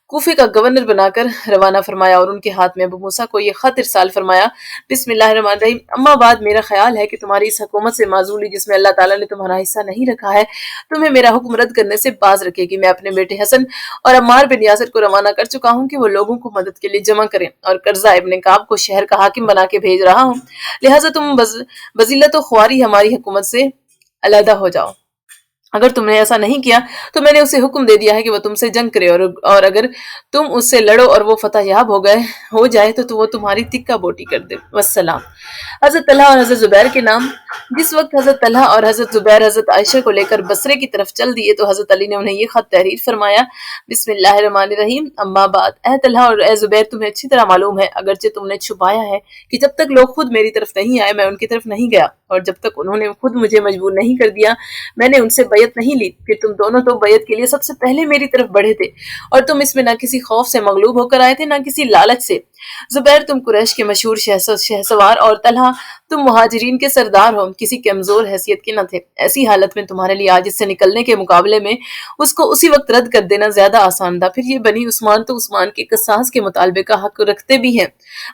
کوفے کا گورنر بنا کر روانہ فرمایا اور ان کے ہاتھ میں ابو موسیٰ کو یہ خط ارسال فرمایا، بسم اللہ الرحمن الرحیم، اما بعد، میرا خیال ہے کہ تمہاری اس حکومت سے معزولی جس میں اللہ تعالیٰ نے تمہارا حصہ نہیں رکھا ہے تمہیں میرا حکم رد کرنے سے باز رکھے گی۔ میں اپنے بیٹے حسن اور عمار بن یاسر کو روانہ کر چکا ہوں کہ وہ لوگوں کو مدد کے لیے جمع کریں اور قرظہ ابن کعب کو شہر کا حاکم بنا کے بھیج رہا ہوں، لہٰذا تم بذلت و خواری ہماری حکومت سے علیحدہ ہو جاؤ۔ اگر تم نے ایسا نہیں کیا تو میں نے اسے حکم دے دیا ہے کہ وہ تم سے جنگ کرے، اور اگر تم اس سے لڑو اور وہ فتح یاب ہو جائے تو وہ تمہاری تکہ بوٹی کر دے۔ والسلام۔ حضرت طلحہ اور حضرت زبیر کے نام۔ جس وقت حضرت طلحہ اور حضرت زبیر حضرت عائشہ کو لے کر بصرے کی طرف چل دیے تو حضرت علی نے انہیں یہ خط تحریر فرمایا: بسم اللہ الرحمن الرحیم، اما بعد، اے طلحہ اور اے زبیر، تمہیں اچھی طرح معلوم ہے اگرچہ تم نے چھپایا ہے کہ جب تک لوگ خود میری طرف نہیں آئے میں ان کی طرف نہیں گیا، اور جب تک انہوں نے خود مجھے مجبور نہیں کر دیا میں نے ان سے بیعت نہیں لی، کہ تم دونوں تو بیعت کے لیے سب سے پہلے میری طرف بڑھے تھے، اور تم اس میں نہ کسی خوف سے مغلوب ہو کر آئے تھے نہ کسی لالچ سے۔ زبیر، تم قریش کے مشہور شہسوار، اور طلحہ تم مہاجرین کے سردار ہو، کسی کمزور حیثیت کے نہ تھے۔ ایسی حالت میں تمہارے لیے آج اس سے نکلنے کے مقابلے میں اس کو اسی وقت رد کر دینا زیادہ آسان تھا۔ پھر یہ بنی عثمان تو عثمان کے قصاص کے مطالبے کا حق رکھتے بھی ہیں،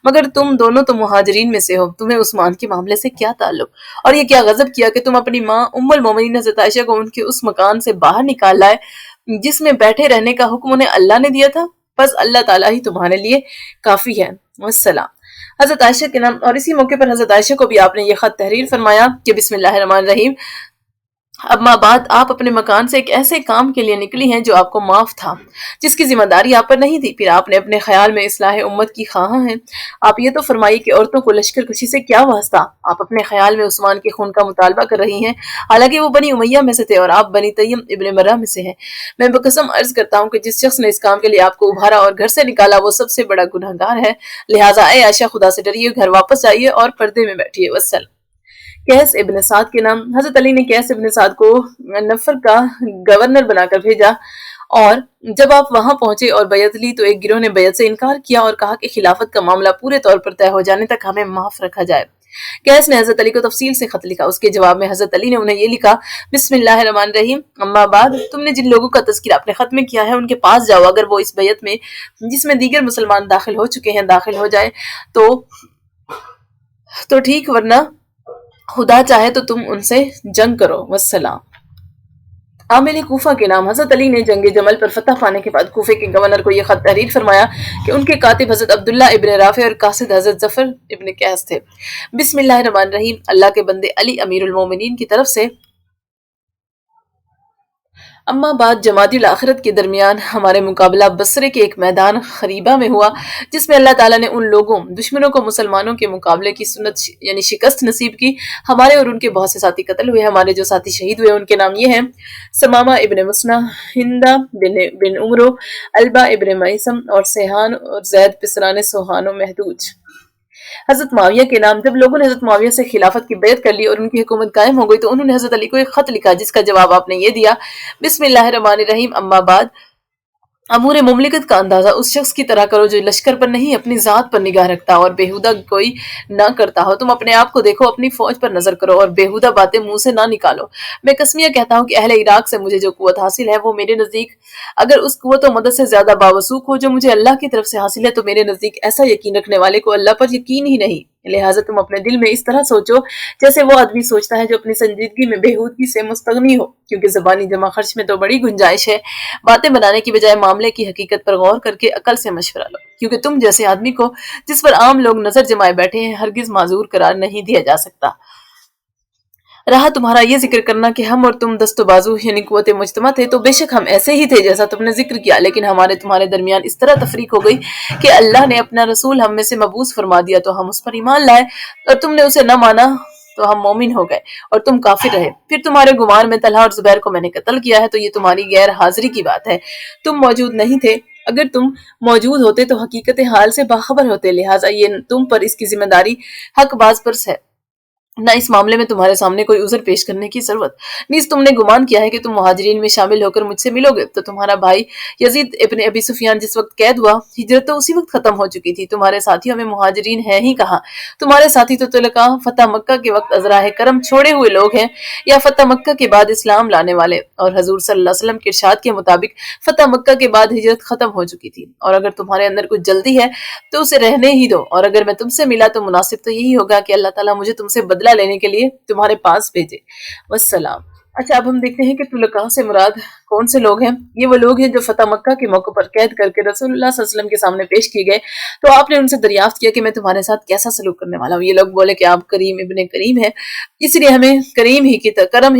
مگر تم دونوں تو مہاجرین میں سے ہو، تمہیں عثمان کے معاملے سے کیا تعلق؟ اور یہ کیا غضب کیا کہ تم اپنی ماں ام المومنین حضرت عائشہ کو ان کے اس مکان سے باہر نکال لائے جس میں بیٹھے رہنے کا حکم انہیں اللہ نے دیا تھا؟ بس اللہ تعالیٰ ہی تمہارے لیے کافی ہے۔ والسلام۔ حضرت عائشہ کے نام۔ اور اسی موقع پر حضرت عائشہ کو بھی آپ نے یہ خط تحریر فرمایا کہ بسم اللہ الرحمن الرحیم، اما بعد، آپ اپنے مکان سے ایک ایسے کام کے لیے نکلی ہیں جو آپ کو معاف تھا، جس کی ذمہ داری آپ پر نہیں تھی، پھر آپ نے اپنے خیال میں اصلاح امت کی خواہاں ہیں۔ آپ یہ تو فرمائیے کہ عورتوں کو لشکر کشی سے کیا واسطہ؟ آپ اپنے خیال میں عثمان کے خون کا مطالبہ کر رہی ہیں، حالانکہ وہ بنی امیہ میں سے تھے اور آپ بنی تیم ابن مرہ میں سے ہیں۔ میں بقسم عرض کرتا ہوں کہ جس شخص نے اس کام کے لیے آپ کو ابھارا اور گھر سے نکالا وہ سب سے بڑا گنہگار ہے، لہٰذا اے عائشہ، خدا سے ڈریے، گھر واپس جائیے اور پردے میں بیٹھیے۔ والسلام۔ قیس ابن سعد کے نام۔ حضرت علی نے قیس ابن سعد کو نفر کا گورنر بنا کر بھیجا، اور جب آپ وہاں پہنچے اور بیعت لی تو ایک گروہ نے بیعت سے انکار کیا اور کہا کہ خلافت کا معاملہ پورے طور پر طے ہو جانے تک ہمیں معاف رکھا جائے۔ قیس نے حضرت علی کو تفصیل سے خط لکھا۔ اس کے جواب میں حضرت علی نے انہیں یہ لکھا: بسم اللہ الرحمن الرحیم، اما بعد، تم نے جن لوگوں کا تذکرہ اپنے خط میں کیا ہے ان کے پاس جاؤ، اگر وہ اس بیعت میں جس میں دیگر مسلمان داخل ہو چکے ہیں داخل ہو جائے تو ٹھیک، ورنہ خدا چاہے تو تم ان سے جنگ کرو۔ والسلام۔ عامل کوفہ کے نام۔ حضرت علی نے جنگ جمل پر فتح پانے کے بعد کوفے کے گورنر کو یہ خط تحریر فرمایا کہ ان کے کاتب حضرت عبداللہ ابن رافع اور قاصد حضرت ظفر ابن قیس تھے۔ بسم اللہ الرحمن الرحیم، اللہ کے بندے علی امیر المومنین کی طرف سے، اما بعد، جمادی الآخرت کے درمیان ہمارے مقابلہ بصرے کے ایک میدان خریبہ میں ہوا جس میں اللہ تعالیٰ نے ان لوگوں دشمنوں کو مسلمانوں کے مقابلے کی سنت یعنی شکست نصیب کی۔ ہمارے اور ان کے بہت سے ساتھی قتل ہوئے۔ ہمارے جو ساتھی شہید ہوئے ان کے نام یہ ہیں: سمامہ ابن مسنہ، ہندہ بن عمرو، البا ابن میسم، اور سیحان اور زید پسران سوہان و مہدوج۔ حضرت معاویہ کے نام۔ جب لوگوں نے حضرت معاویہ سے خلافت کی بیعت کر لی اور ان کی حکومت قائم ہو گئی تو انہوں نے حضرت علی کو ایک خط لکھا جس کا جواب آپ نے یہ دیا: بسم اللہ الرحمن الرحیم، اما بعد، امور مملکت کا اندازہ اس شخص کی طرح کرو جو لشکر پر نہیں اپنی ذات پر نگاہ رکھتا اور بےہودہ کوئی نہ کرتا ہو۔ تم اپنے آپ کو دیکھو، اپنی فوج پر نظر کرو اور بےہودہ باتیں منہ سے نہ نکالو۔ میں قسمیہ کہتا ہوں کہ اہل عراق سے مجھے جو قوت حاصل ہے وہ میرے نزدیک اگر اس قوت و مدد سے زیادہ باوثوق ہو جو مجھے اللہ کی طرف سے حاصل ہے تو میرے نزدیک ایسا یقین رکھنے والے کو اللہ پر یقین ہی نہیں۔ لہٰذا تم اپنے دل میں اس طرح سوچو جیسے وہ آدمی سوچتا ہے جو اپنی سنجیدگی میں بےہودگی سے مستغنی ہو، کیونکہ زبانی جمع خرچ میں تو بڑی گنجائش ہے۔ باتیں بنانے کی بجائے معاملے کی حقیقت پر غور کر کے عقل سے مشورہ لو، کیونکہ تم جیسے آدمی کو جس پر عام لوگ نظر جمائے بیٹھے ہیں ہرگز معذور قرار نہیں دیا جا سکتا۔ رہا تمہارا یہ ذکر کرنا کہ ہم اور تم دست و بازو یعنی قوت مجتمع تھے، تو بے شک ہم ایسے ہی تھے جیسا تم نے ذکر کیا، لیکن ہمارے تمہارے درمیان اس طرح تفریق ہو گئی کہ اللہ نے اپنا رسول ہم میں سے مبعوث فرما دیا تو ہم اس پر ایمان لائے، اور تم نے اسے نہ مانا تو ہم مومن ہو گئے اور تم کافر رہے۔ پھر تمہارے گمان میں طلحہ اور زبیر کو میں نے قتل کیا ہے تو یہ تمہاری غیر حاضری کی بات ہے، تم موجود نہیں تھے۔ اگر تم موجود ہوتے تو حقیقت حال سے باخبر ہوتے، لہٰذا یہ تم پر اس کی ذمہ داری حق باز پر ہے، نہ اس معاملے میں تمہارے سامنے کوئی عذر پیش کرنے کی ضرورت۔ نیز تم نے گمان کیا ہے کہ تم مہاجرین میں شامل ہو کر مجھ سے ملو گے، تو تمہارا بھائی یزید ابن ابی سفیان جس وقت قید ہوا، ہجرت تو اسی وقت ختم ہو چکی تھی، تمہارے ساتھیوں میں مہاجرین ہیں ہی کہاں؟ تمہارے ساتھی تو طلقاء فتح مکہ کے وقت ازراہ کرم چھوڑے ہوئے لوگ ہیں، یا فتح مکہ کے بعد اسلام لانے والے، اور حضور صلی اللہ علیہ وسلم کے ارشاد کے مطابق فتح مکہ کے بعد ہجرت ختم ہو چکی تھی، اور اگر تمہارے اندر کچھ جلدی ہے تو اسے رہنے ہی دو، اور اگر میں تم سے ملا تو مناسب تو یہی ہوگا کہ اللہ تعالیٰ مجھے تم سے بدلہ لینے کے لیے تمہارے پاس بھیجے۔ والسلام۔ اچھا، اب ہم دیکھتے ہیں کہ طلقاء سے مراد کون سے لوگ ہیں۔ یہ وہ لوگ ہیں جو فتح مکہ کے موقع پر قید کر کے رسول اللہ صلی اللہ علیہ وسلم کے سامنے پیش کیے گئے، تو آپ نے ان سے دریافت کیا کہ میں تمہارے ساتھ کیسا سلوک کرنے والا ہوں۔ یہ لوگ بولے کہ آپ کریم ابن کریم ہے، اس لیے ہمیں کرم ہی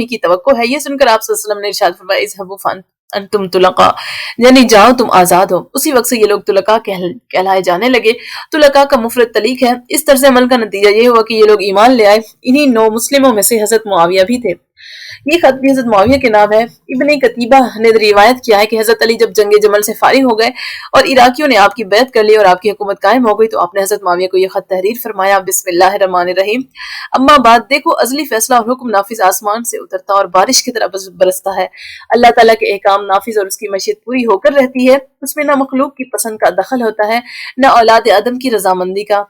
کی توقع ہے۔ یہ سن کر آپ صلی اللہ علیہ وسلم نے ارشاد فرمایا اذهبوا فانتم طلقاء، یعنی جاؤ تم آزاد ہو۔ اسی وقت سے یہ لوگ طلقاء کہلائے جانے لگے۔ طلقاء کا مفرد طلیق ہے۔ اس طرز عمل کا نتیجہ یہ ہوا کہ یہ لوگ ایمان لے آئے۔ انہی 9 مسلموں میں سے حضرت معاویہ بھی تھے۔ یہ خط بھی حضرت معاویہ کے نام ہے۔ ابن قتیبہ نے روایت کیا ہے کہ حضرت علی جب جنگ جمل سے فارغ ہو گئے اور عراقیوں نے آپ کی بیعت کر لی اور آپ کی حکومت قائم ہو گئی، تو آپ نے حضرت معاویہ کو یہ خط تحریر فرمایا، بسم اللہ الرحمن الرحیم، اما بعد، دیکھو ازلی فیصلہ اور حکم نافذ آسمان سے اترتا اور بارش کی طرح برستا ہے۔ اللہ تعالیٰ کے احکام نافذ اور اس کی مشیت پوری ہو کر رہتی ہے۔ اس میں نہ مخلوق کی پسند کا دخل ہوتا ہے، نہ اولاد آدم کی رضامندی کا۔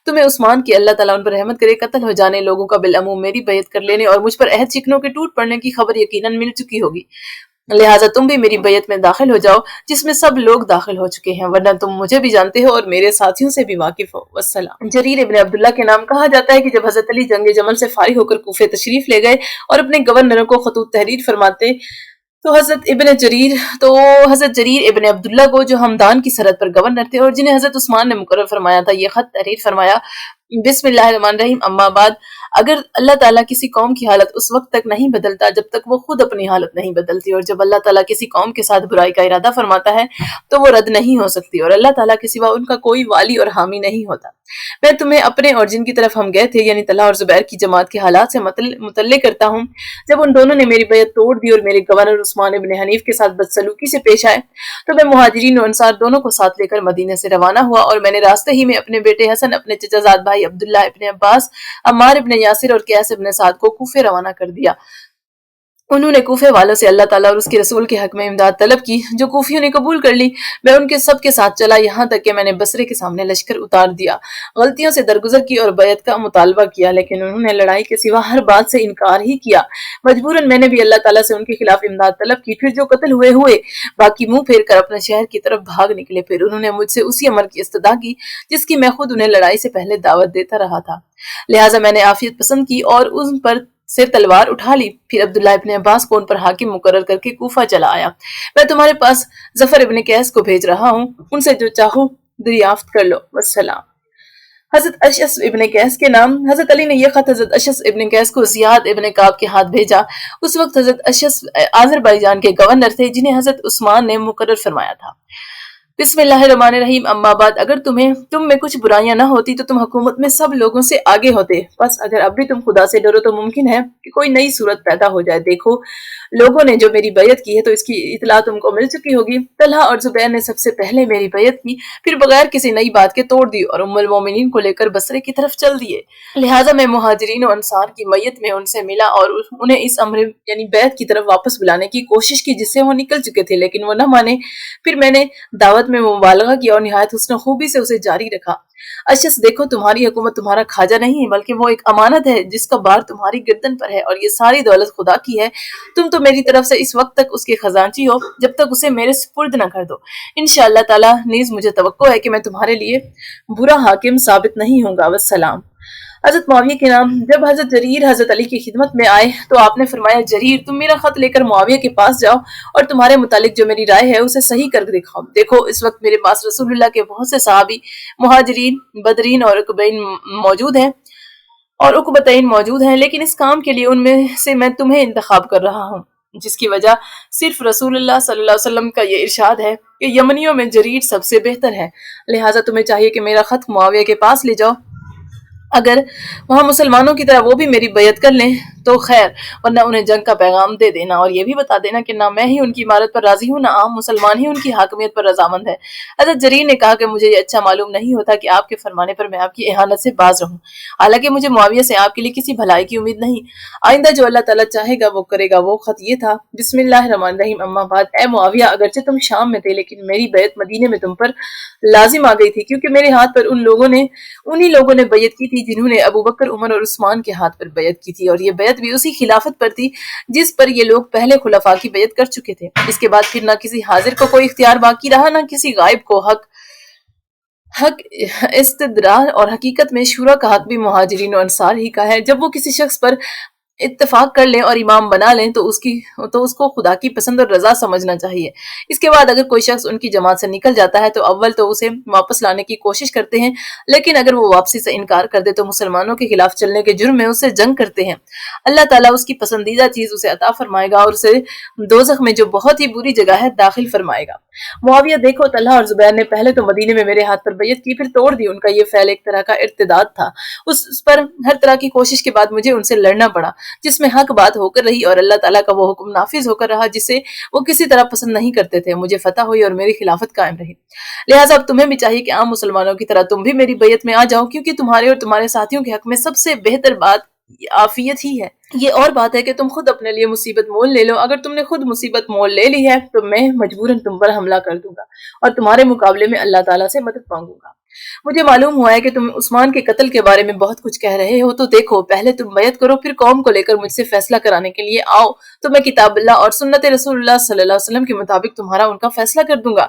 تمہیں عثمان کی اللہ تعالیٰ ان پر رحمت کرے قتل ہو جانے لوگوں کا بالعموم میری بیعت کر لینے اور مجھ پر عہد شکنوں کے ٹوٹ پڑنے کی خبر یقیناً مل چکی ہوگی، لہٰذا تم بھی میری بیعت میں داخل ہو جاؤ جس میں سب لوگ داخل ہو چکے ہیں، ورنہ تم مجھے بھی جانتے ہو اور میرے ساتھیوں سے بھی واقف ہو۔ والسلام۔ جریر ابن عبداللہ کے نام کہا جاتا ہے کہ جب حضرت علی جنگ جمل سے فارغ ہو کر کوفے تشریف لے گئے اور اپنے گورنروں کو خطوط تحریر فرماتے، تو حضرت جریر ابن عبداللہ کو، جو ہمدان کی سرحد پر گورنر تھے اور جنہیں حضرت عثمان نے مقرر فرمایا تھا، یہ خط تحریر فرمایا، بسم اللہ الرحمن الرحیم، اما بعد، اگر اللہ تعالیٰ کسی قوم کی حالت اس وقت تک نہیں بدلتا جب تک وہ خود اپنی حالت نہیں بدلتی، اور جب اللہ تعالیٰ کسی قوم کے ساتھ برائی کا ارادہ فرماتا ہے تو وہ رد نہیں ہو سکتی، اور اللہ تعالیٰ کے سوا ان کا کوئی والی اور حامی نہیں ہوتا۔ میں تمہیں اپنے اور جن کی طرف ہم گئے تھے یعنی طلحہ اور زبیر کی جماعت کے حالات سے مطلع کرتا ہوں۔ جب ان دونوں نے میری بیعت توڑ دی اور میرے گورنر عثمان ابن حنیف کے ساتھ بدسلوکی سے پیش آئے، تو میں مہاجرین و انصار دونوں کو ساتھ لے کر مدینے سے روانہ ہوا، اور میں نے راستے ہی میں اپنے بیٹے حسن، اپنے چچا زاد بھائی عبداللہ ابن عباس، عمار ابن یاسر اور قیس ابن سعد کو کوفے روانہ کر دیا۔ انہوں نے کوفے والوں سے اللہ تعالیٰ اور اس کے رسول کے حق میں امداد طلب کی، جو کوفیوں نے قبول کر لی۔ میں ان کے سب کے ساتھ چلا، یہاں تک کہ میں نے بصرے کے سامنے لشکر اتار دیا، غلطیوں سے درگزر کی اور بیعت کا مطالبہ کیا، لیکن انہوں نے لڑائی کے سوا ہر بات سے انکار ہی کیا۔ مجبوراً میں نے بھی اللہ تعالیٰ سے ان کے خلاف امداد طلب کی، پھر جو قتل ہوئے، باقی منہ پھیر کر اپنے شہر کی طرف بھاگ نکلے۔ پھر انہوں نے مجھ سے اسی عمل کی استدعا کی جس کی میں خود انہیں لڑائی سے پہلے دعوت دیتا رہا تھا، لہٰذا میں نے عافیت پسند کی اور ان پر سے تلوار اٹھا لی۔ پھر عبداللہ ابن عباس کو ان پر حاکم مقرر کر کے کوفہ چلا آیا۔ میں تمہارے پاس ظفر ابن قیس کو بھیج رہا ہوں، ان سے جو چاہو دریافت کر لو۔ والسلام۔ حضرت اشعث ابن قیس کے نام۔ حضرت علی نے یہ خط حضرت اشعث ابن قیس کو زیاد ابن کعب کے ہاتھ بھیجا۔ اس وقت حضرت اشعث آذربائیجان کے گورنر تھے جنہیں حضرت عثمان نے مقرر فرمایا تھا۔ بسم اللہ الرحمن الرحیم، اما بعد، اگر تم میں کچھ برائیاں نہ ہوتی تو تم حکومت میں سب لوگوں سے آگے ہوتے، بس اگر اب بھی تم خدا سے ڈرو تو ممکن ہے کہ کوئی نئی صورت پیدا ہو جائے۔ دیکھو لوگوں نے جو میری بیعت کی ہے تو اس کی اطلاع تم کو مل چکی ہوگی۔ طلحہ اور زبیر نے سب سے پہلے میری بیعت کی، پھر بغیر کسی نئی بات کے توڑ دی اور ام المومنین کو لے کر بصرے کی طرف چل دیے، لہٰذا میں مہاجرین و انصار کی میت میں ان سے ملا اور انہیں اس امر یعنی بیعت کی طرف واپس بلانے کی کوشش کی جس سے وہ نکل چکے تھے، لیکن وہ نہ مانے۔ پھر میں نے دعوت میں مبالغہ کیا اور نہایت حسن خوبی سے اسے جاری رکھا۔ اشعث، دیکھو تمہاری حکومت تمہارا کھاجہ نہیں ہے بلکہ وہ ایک امانت ہے جس کا بار تمہاری گردن پر ہے، اور یہ ساری دولت خدا کی ہے۔ تم تو میری طرف سے اس وقت تک اس کے خزانچی ہو جب تک اسے میرے سپرد نہ کر دو۔ انشاءاللہ تعالیٰ نیز مجھے توقع ہے کہ میں تمہارے لیے برا حاکم ثابت نہیں ہوں گا۔ والسلام۔ حضرت معاویہ کے نام۔ جب حضرت جریر حضرت علی کی خدمت میں آئے تو آپ نے فرمایا، جریر، تم میرا خط لے کر معاویہ کے پاس جاؤ اور تمہارے متعلق جو میری رائے ہے اسے صحیح کر دکھاؤ۔ دیکھو اس وقت میرے پاس رسول اللہ کے بہت سے صحابی، مہاجرین، بدرین اور عقبتین موجود ہیں، لیکن اس کام کے لیے ان میں سے میں تمہیں انتخاب کر رہا ہوں، جس کی وجہ صرف رسول اللہ صلی اللہ علیہ وسلم کا یہ ارشاد ہے کہ یمنیوں میں جریر سب سے بہتر ہے، لہٰذا تمہیں چاہیے کہ میرا خط معاویہ کے پاس لے جاؤ۔ اگر وہاں مسلمانوں کی طرح وہ بھی میری بیعت کر لیں تو خیر، ورنہ انہیں جنگ کا پیغام دے دینا اور یہ بھی بتا دینا کہ نہ میں ہی ان کی عمارت پر راضی ہوں، نہ عام مسلمان ہی ان کی حاکمیت پر رضامند ہے۔ حضرت جریر نے کہا کہ مجھے یہ اچھا معلوم نہیں ہوتا کہ آپ کے فرمانے پر میں آپ کی اہانت سے باز رہوں، حالانکہ مجھے معاویہ سے آپ کے لیے کسی بھلائی کی امید نہیں، آئندہ جو اللہ تعالیٰ چاہے گا وہ کرے گا۔ وہ خط یہ تھا، بسم اللہ الرحمن الرحیم، اما بعد، اے معاویہ، اگرچہ تم شام میں تھے لیکن میری بیعت مدینے میں تم پر لازم آ گئی تھی، کیونکہ میرے ہاتھ پر انہی لوگوں نے بیعت کی تھی جنہوں نے ابو بکر، عمر اور عثمان کے ہاتھ پر بیعت کی تھی، اور یہ بیعت بھی اسی خلافت پر تھی جس پر یہ لوگ پہلے خلفاء کی بیعت کر چکے تھے۔ اس کے بعد پھر نہ کسی حاضر کو کوئی اختیار باقی رہا، نہ کسی غائب کو حق استدراء، اور حقیقت میں شورا کا حق بھی مہاجرین و انصار ہی کا ہے۔ جب وہ کسی شخص پر اتفاق کر لیں اور امام بنا لیں تو اس کو خدا کی پسند اور رضا سمجھنا چاہیے۔ اس کے بعد اگر کوئی شخص ان کی جماعت سے نکل جاتا ہے تو اول تو اسے واپس لانے کی کوشش کرتے ہیں، لیکن اگر وہ واپسی سے انکار کر دے تو مسلمانوں کے خلاف چلنے کے جرم میں اس سے جنگ کرتے ہیں۔ اللہ تعالیٰ اس کی پسندیدہ چیز اسے عطا فرمائے گا اور اسے دوزخ میں جو بہت ہی بری جگہ ہے داخل فرمائے گا۔ معاویہ دیکھو، طلحہ اور زبیر نے پہلے تو مدینے میں میرے ہاتھ پر بیعت کی، پھر توڑ دی۔ ان کا یہ فعل ایک طرح کا ارتداد تھا۔ اس پر ہر طرح کی کوشش کے بعد مجھے ان سے لڑنا پڑا، جس میں حق بات ہو کر رہی اور اللہ تعالیٰ کا وہ حکم نافذ ہو کر رہا جسے وہ کسی طرح پسند نہیں کرتے تھے۔ مجھے فتح ہوئی اور میری خلافت قائم رہی۔ لہٰذا اب تمہیں بھی چاہیے کہ عام مسلمانوں کی طرح تم بھی میری بیعت میں آ جاؤ، کیونکہ تمہارے اور تمہارے ساتھیوں کے حق میں سب سے بہتر بات عافیت ہی ہے۔ یہ اور بات ہے کہ تم خود اپنے لیے مصیبت مول لے لو۔ اگر تم نے خود مصیبت مول لے لی ہے تو میں مجبوراً تم پر حملہ کر دوں گا اور تمہارے مقابلے میں اللہ تعالیٰ سے مدد مانگوں گا۔ مجھے معلوم ہوا ہے کہ تم عثمان کے قتل کے بارے میں بہت کچھ کہہ رہے ہو، تو دیکھو، پہلے تم بیعت کرو، پھر قوم کو لے کر مجھ سے فیصلہ کرانے کے لیے آؤ تو میں کتاب اللہ اور سنت رسول اللہ صلی اللہ علیہ وسلم کے مطابق تمہارا ان کا فیصلہ کر دوں گا۔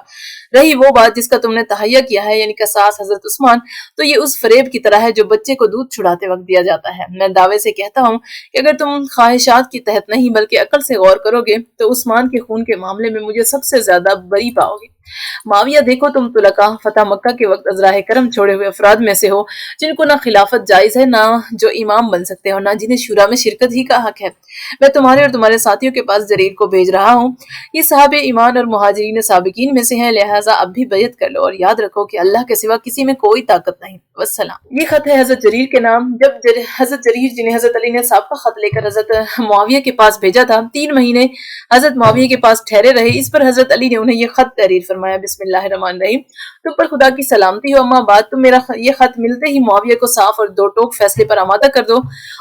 رہی وہ بات جس کا تم نے تہیہ کیا ہے، یعنی قصاص حضرت عثمان، تو یہ اس فریب کی طرح ہے جو بچے کو دودھ چھڑاتے وقت دیا جاتا ہے۔ میں دعوے سے کہتا ہوں کہ اگر تم خواہشات کے تحت نہیں بلکہ عقل سے غور کرو گے تو عثمان کے خون کے معاملے میں مجھے سب سے زیادہ بری پاؤ گے۔ معاویہ دیکھو، تم طلقاء فتح مکہ کے وقت ازراہ کرم چھوڑے ہوئے افراد میں سے ہو، جن کو نہ خلافت جائز ہے، نہ جو امام بن سکتے ہو، نہ جنہیں شورا میں شرکت ہی کا حق ہے۔ میں تمہارے اور تمہارے ساتھیوں کے پاس جریر کو بھیج رہا ہوں۔ یہ صحابہ ایمان اور مہاجرین سابقین میں سے ہیں، لہٰذا اب بھی بیعت کر لو اور یاد رکھو کہ اللہ کے سوا کسی میں کوئی طاقت نہیں۔ والسلام۔ یہ خط ہے حضرت جریر کے نام۔ جب حضرت جریر، جنہیں حضرت علی نے سابقہ خط لے کر حضرت معاویہ کے پاس بھیجا تھا، 3 مہینے حضرت معاویہ کے پاس ٹھہرے رہے، اس پر حضرت علی نے انہیں یہ خط تحریر فرمایا: بسم اللہ الرحمن الرحیم، تم پر خدا کی سلامتی ہو، اما بعد تم میرا یہ خط ملتے ہی معاویہ کو صاف اور دو ٹوک فیصلے پر آمادہ کر دو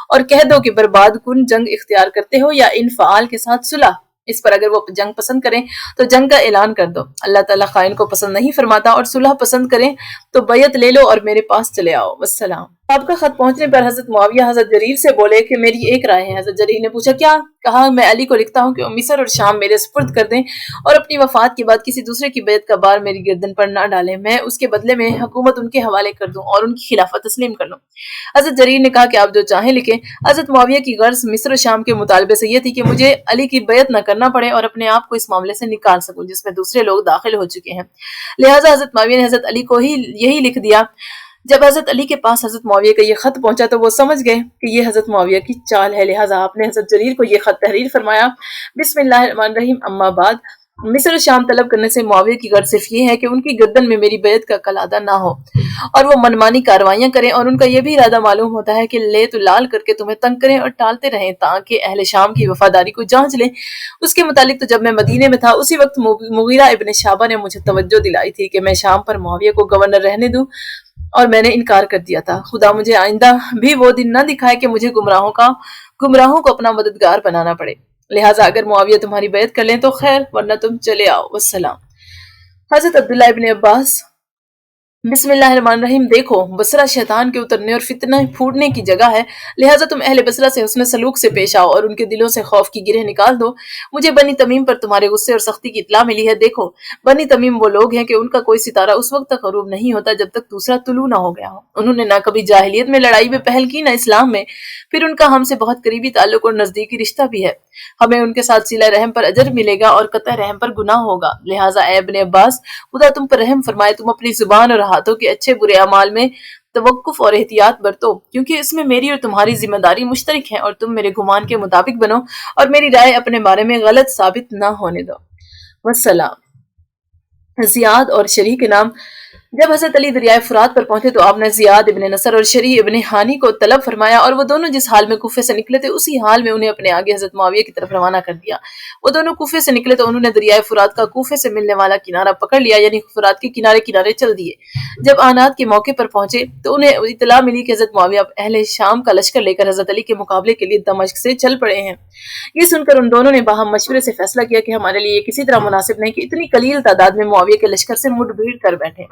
اور کہہ دو کہ برباد کن جنگ اختیار کرتے ہو یا انفعال کے ساتھ صلح۔ اس پر اگر وہ جنگ پسند کریں تو جنگ کا اعلان کر دو۔ اللہ تعالیٰ خائن کو پسند نہیں فرماتا، اور صلح پسند کریں تو بیعت لے لو اور میرے پاس چلے آؤ۔ والسلام۔ آپ کا خط پہنچنے پر حضرت معاویہ حضرت جریر سے بولے کہ میری ایک رائے ہے۔ حضرت جریر نے پوچھا کیا؟ کہا میں علی کو لکھتا ہوں کہ وہ مصر اور شام میرے سپرد کر دیں اور اپنی وفات کے بعد کسی دوسرے کی بیعت کا بار میری گردن پر نہ ڈالیں، میں اس کے بدلے میں حکومت ان کے حوالے کر دوں اور ان کی خلافت تسلیم کر لوں۔ حضرت جریر نے کہا کہ آپ جو چاہیں لکھیں۔ حضرت معاویہ کی غرض مصر و شام کے مطالبے سے یہ تھی کہ مجھے علی کی بیعت نہ کرنا پڑے اور اپنے آپ کو اس معاملے سے نکال سکوں جس میں دوسرے لوگ داخل ہو چکے ہیں۔ لہٰذا حضرت معاویہ نے حضرت علی کو ہی یہی لکھ دیا۔ جب حضرت علی کے پاس حضرت معاویہ کا یہ خط پہنچا تو وہ سمجھ گئے کہ یہ حضرت معاویہ کی چال ہے، لہٰذا آپ نے حضرت جریر کو یہ خط تحریر فرمایا: بسم اللہ الرحمن الرحیم، اما بعد، مصر و شام طلب کرنے سے معاویہ کی غرض صرف یہ ہے کہ ان کی گردن میں میری بیعت کا قلادہ نہ ہو اور وہ منمانی کاروائیاں کریں، اور ان کا یہ بھی ارادہ معلوم ہوتا ہے کہ لے تو لال کر کے تمہیں تنگ کریں اور ٹالتے رہیں تاکہ اہل شام کی وفاداری کو جانچ لیں۔ اس کے متعلق تو جب میں مدینے میں تھا اسی وقت مغیرہ ابن شعبہ نے مجھے توجہ دلائی تھی کہ میں شام پر معاویہ کو گورنر رہنے دوں، اور میں نے انکار کر دیا تھا۔ خدا مجھے آئندہ بھی وہ دن نہ دکھائے کہ مجھے گمراہوں کو اپنا مددگار بنانا پڑے۔ لہٰذا اگر معاویہ تمہاری بیعت کر لیں تو خیر، ورنہ تم چلے آؤ۔ والسلام۔ حضرت عبداللہ ابن عباس۔ بسم اللہ الرحمن الرحیم، دیکھو، بصرہ شیطان کے اترنے اور فتنہ پھوٹنے کی جگہ ہے، لہٰذا تم اہل بصرہ سے حسن سلوک سے پیش آؤ اور ان کے دلوں سے خوف کی گرہ نکال دو۔ مجھے بنی تمیم پر تمہارے غصے اور سختی کی اطلاع ملی ہے۔ دیکھو، بنی تمیم وہ لوگ ہیں کہ ان کا کوئی ستارہ اس وقت تک غروب نہیں ہوتا جب تک دوسرا طلوع نہ ہو گیا ہو۔ انہوں نے نہ کبھی جاہلیت میں لڑائی میں پہل کی، نہ اسلام میں، پھر ان کا ہم سے بہت قریبی تعلق اور نزدیکی رشتہ بھی ہے۔ ہمیں ان کے ساتھ صلہ رحم پر اجر ملے گا اور قطع رحم پر گناہ ہوگا۔ لہٰذا اے ابن عباس، خدا تم پر رحم فرمائے، تم اپنی زبان اور ہاتھوں کے اچھے برے اعمال میں توقف اور احتیاط برتو، کیونکہ اس میں میری اور تمہاری ذمہ داری مشترک ہے، اور تم میرے گمان کے مطابق بنو اور میری رائے اپنے بارے میں غلط ثابت نہ ہونے دو۔ والسلام۔ زیاد اور شریح کے نام۔ جب حضرت علی دریائے فرات پر پہنچے تو آپ نے زیاد ابن نصر اور شریح ابن ہانی کو طلب فرمایا، اور وہ دونوں جس حال میں کوفے سے نکلے تھے اسی حال میں انہیں اپنے آگے حضرت معاویہ کی طرف روانہ کر دیا۔ وہ دونوں کوفے سے نکلے تو انہوں نے دریائے فرات کا کوفے سے ملنے والا کنارہ پکڑ لیا، یعنی فرات کے کنارے کنارے چل دیے۔ جب آنات کے موقع پر پہنچے تو انہیں اطلاع ملی کہ حضرت معاویہ اہل شام کا لشکر لے کر حضرت علی کے مقابلے کے لیے دمشق سے چل پڑے ہیں۔ یہ سن کر ان دونوں نے باہم مشورے سے فیصلہ کیا کہ ہمارے لیے یہ کسی طرح مناسب نہیں کہ اتنی قلیل تعداد میں معاویہ کے لشکر سے مٹ بھیڑ کر بیٹھے،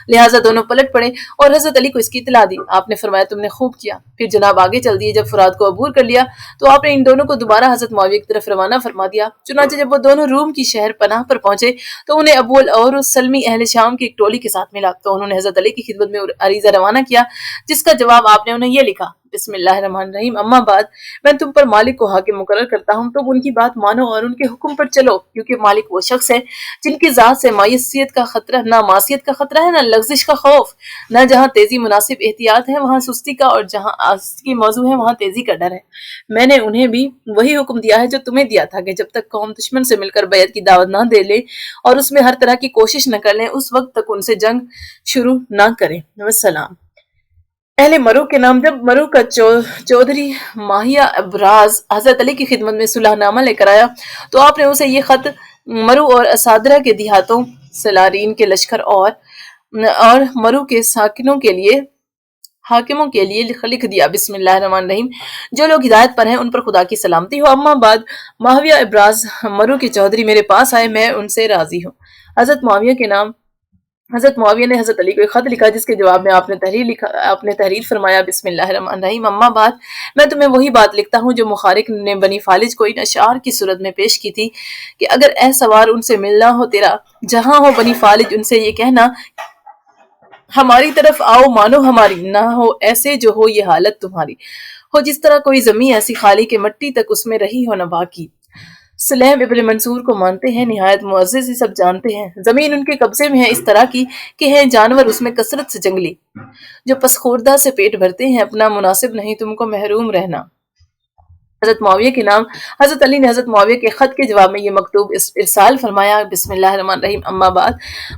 لہٰذا دونوں پلٹ پڑے اور حضرت علی کو اس کی اطلاع دی۔ آپ نے فرمایا تم نے خوب کیا۔ پھر جناب آگے چل دیے۔ جب فرات کو عبور کر لیا تو آپ نے ان دونوں کو دوبارہ حضرت معاویہ کی طرف روانہ فرما دیا۔ چنانچہ جب وہ دونوں روم کی شہر پناہ پر پہنچے تو انہیں ابو اور سلمی اہل شام کی ایک ٹولی کے ساتھ ملا، تو انہوں نے حضرت علی کی خدمت میں عریضہ روانہ کیا، جس کا جواب آپ نے انہیں یہ لکھا: بسم اللہ الرحمن الرحیم اما بعد میں تم پر مالک کو حاکم مقرر کرتا ہوں، تم ان کی بات مانو اور ان کے حکم پر چلو، کیونکہ مالک وہ شخص ہے جن کی ذات سے مایوسیت کا خطرہ، نہ معصیت کا خطرہ ہے، نہ لغزش کا خوف، نہ جہاں تیزی مناسب احتیاط ہے وہاں سستی کا، اور جہاں آس کی موضوع ہے وہاں تیزی کا ڈر ہے۔ میں نے انہیں بھی وہی حکم دیا ہے جو تمہیں دیا تھا کہ جب تک قوم دشمن سے مل کر بیعت کی دعوت نہ دے لے اور اس میں ہر طرح کی کوشش نہ کر لیں، اس وقت تک ان سے جنگ شروع نہ کریں۔ والسلام۔ اہل مرو کے نام۔ جب مرو کا چودھری ماہیہ ابراز حضرت علی کی خدمت میں صلح نامہ لے کر آیا تو آپ نے اسے یہ خط مرو اور اسادرہ کے دیہاتوں، سلارین کے لشکر اور مرو کے ساکنوں کے لیے، حاکموں کے لیے لکھ دیا۔ بسم اللہ الرحمن الرحیم۔ جو لوگ ہدایت پر ہیں ان پر خدا کی سلامتی ہو۔ اما بعد معاویہ ابراز مرو کے چودھری میرے پاس آئے، میں ان سے راضی ہوں۔ حضرت معاویہ کے نام۔ حضرت معاویہ نے حضرت علی کو ایک خط لکھا جس کے جواب میں آپ نے تحریر فرمایا بسم اللہ الرحمن الرحیم اما بعد میں تمہیں وہی بات لکھتا ہوں جو مخارق نے بنی فالج کو ان اشعار کی صورت میں پیش کی تھی کہ اگر اے سوار ان سے ملنا ہو تیرا جہاں ہو بنی فالج، ان سے یہ کہنا ہماری طرف آؤ مانو ہماری، نہ ہو ایسے جو ہو یہ حالت تمہاری، ہو جس طرح کوئی زمین ایسی خالی کہ مٹی تک اس میں رہی ہو نہ باقی۔ سلیم ابن منصور کو مانتے ہیں، نہایت معزز ہی سب جانتے ہیں۔ زمین ان کے قبضے میں ہے اس طرح کی کہ ہیں جانور اس میں کثرت سے جنگلی، جو پس خوردہ سے پیٹ بھرتے ہیں، اپنا مناسب نہیں تم کو محروم رہنا۔ حضرت معاویہ کے نام۔ حضرت علی نے حضرت معاویہ کے خط کے جواب میں یہ مکتوب ارسال فرمایا بسم اللہ الرحمن الرحیم اما بعد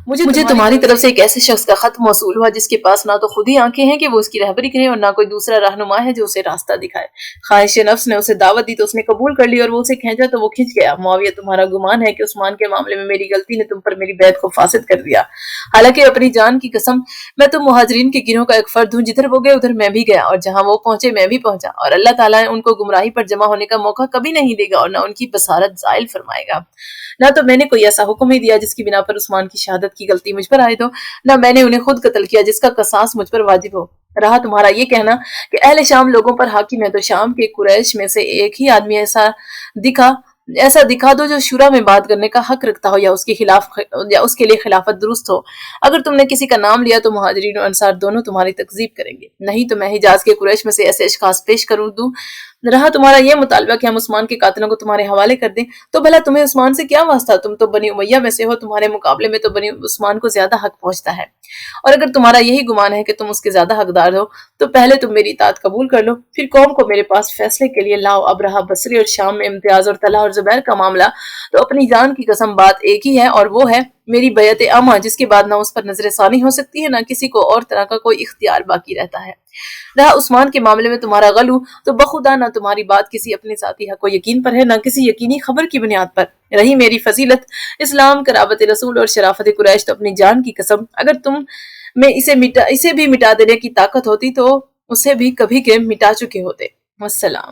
مجھے تمہاری طرف سے ایک ایسے شخص کا خط موصول ہوا جس کے پاس نہ تو خود ہی آنکھیں ہیں کہ وہ اس کی رہبری کرے اور نہ کوئی دوسرا رہنما ہے جو اسے راستہ دکھائے۔ خواہش نفس نے اسے دعوت دی تو اس نے قبول کر لی اور وہ اسے کھینچا تو وہ کھنچ گیا۔ معاویہ تمہارا گمان ہے کہ عثمان کے معاملے میں میری غلطی نے تم پر میری بیعت کو فاسد کر دیا، حالانکہ اپنی جان کی قسم میں تم مہاجرین کے گروہ کا ایک فرد ہوں، جدھر وہ گئے ادھر میں بھی گیا اور جہاں وہ پہنچے میں بھی پہنچا، اور اللہ تعالیٰ نے ان کو گمراہی پر جمع ہونے کا موقع کبھی نہیں دے گا اور نہ ان کی بصارت زائل فرمائے گا۔ نہ تو میں نے کوئی ایسا حکم ہی دیا جس کی بنا پر عثمان کی شہادت کی غلطی مجھ پر عائد ہو، نہ میں نے انہیں خود قتل کیا جس کا قصاص مجھ پر واجب ہو۔ رہا تمہارا یہ کہنا کہ اہل شام لوگوں پر حاکم ہے تو شام کے قریش میں سے ایک ہی آدمی ایسا دکھا دو جو شورا میں بات کرنے کا حق رکھتا ہو یا اس کے لیے خلافت درست ہو۔ اگر تم نے کسی کا نام لیا تو مہاجرین اور انصار دونوں تمہاری تکذیب کریں گے، نہیں تو میں حجاز کے قریش میں سے ایسے اشخاص پیش کر دوں۔ رہا تمہارا یہ مطالبہ کہ ہم عثمان کے قاتلوں کو تمہارے حوالے کر دیں تو بھلا تمہیں عثمان سے کیا واسطہ، تم تو بنی امیہ میں سے ہو، تمہارے مقابلے میں تو بنی عثمان کو زیادہ حق پہنچتا ہے، اور اگر تمہارا یہی گمان ہے کہ تم اس کے زیادہ حقدار ہو تو پہلے تم میری اطاعت قبول کر لو، پھر قوم کو میرے پاس فیصلے کے لیے لاؤ۔ ابرہہ بصری اور شام میں امتیاز اور طلحہ اور زبیر کا معاملہ تو اپنی جان کی قسم بات ایک ہی ہے، اور وہ ہے میری بیعت عامہ جس کے بعد نہ اس پر نظر ثانی ہو سکتی ہے نہ کسی کو اور طرح کا کوئی اختیار باقی رہتا ہے۔ رہا عثمان کے معاملے میں تمہارا غلو تو بخدا نہ تمہاری بات کسی اپنے ذاتی حق و یقین پر ہے نہ کسی یقینی خبر کی بنیاد پر۔ رہی میری فضیلت، اسلام، قرابت رسول اور شرافت قریش تو اپنی جان کی قسم اگر تم میں اسے بھی مٹا دینے کی طاقت ہوتی تو اسے بھی کبھی کے مٹا چکے ہوتے۔ والسلام۔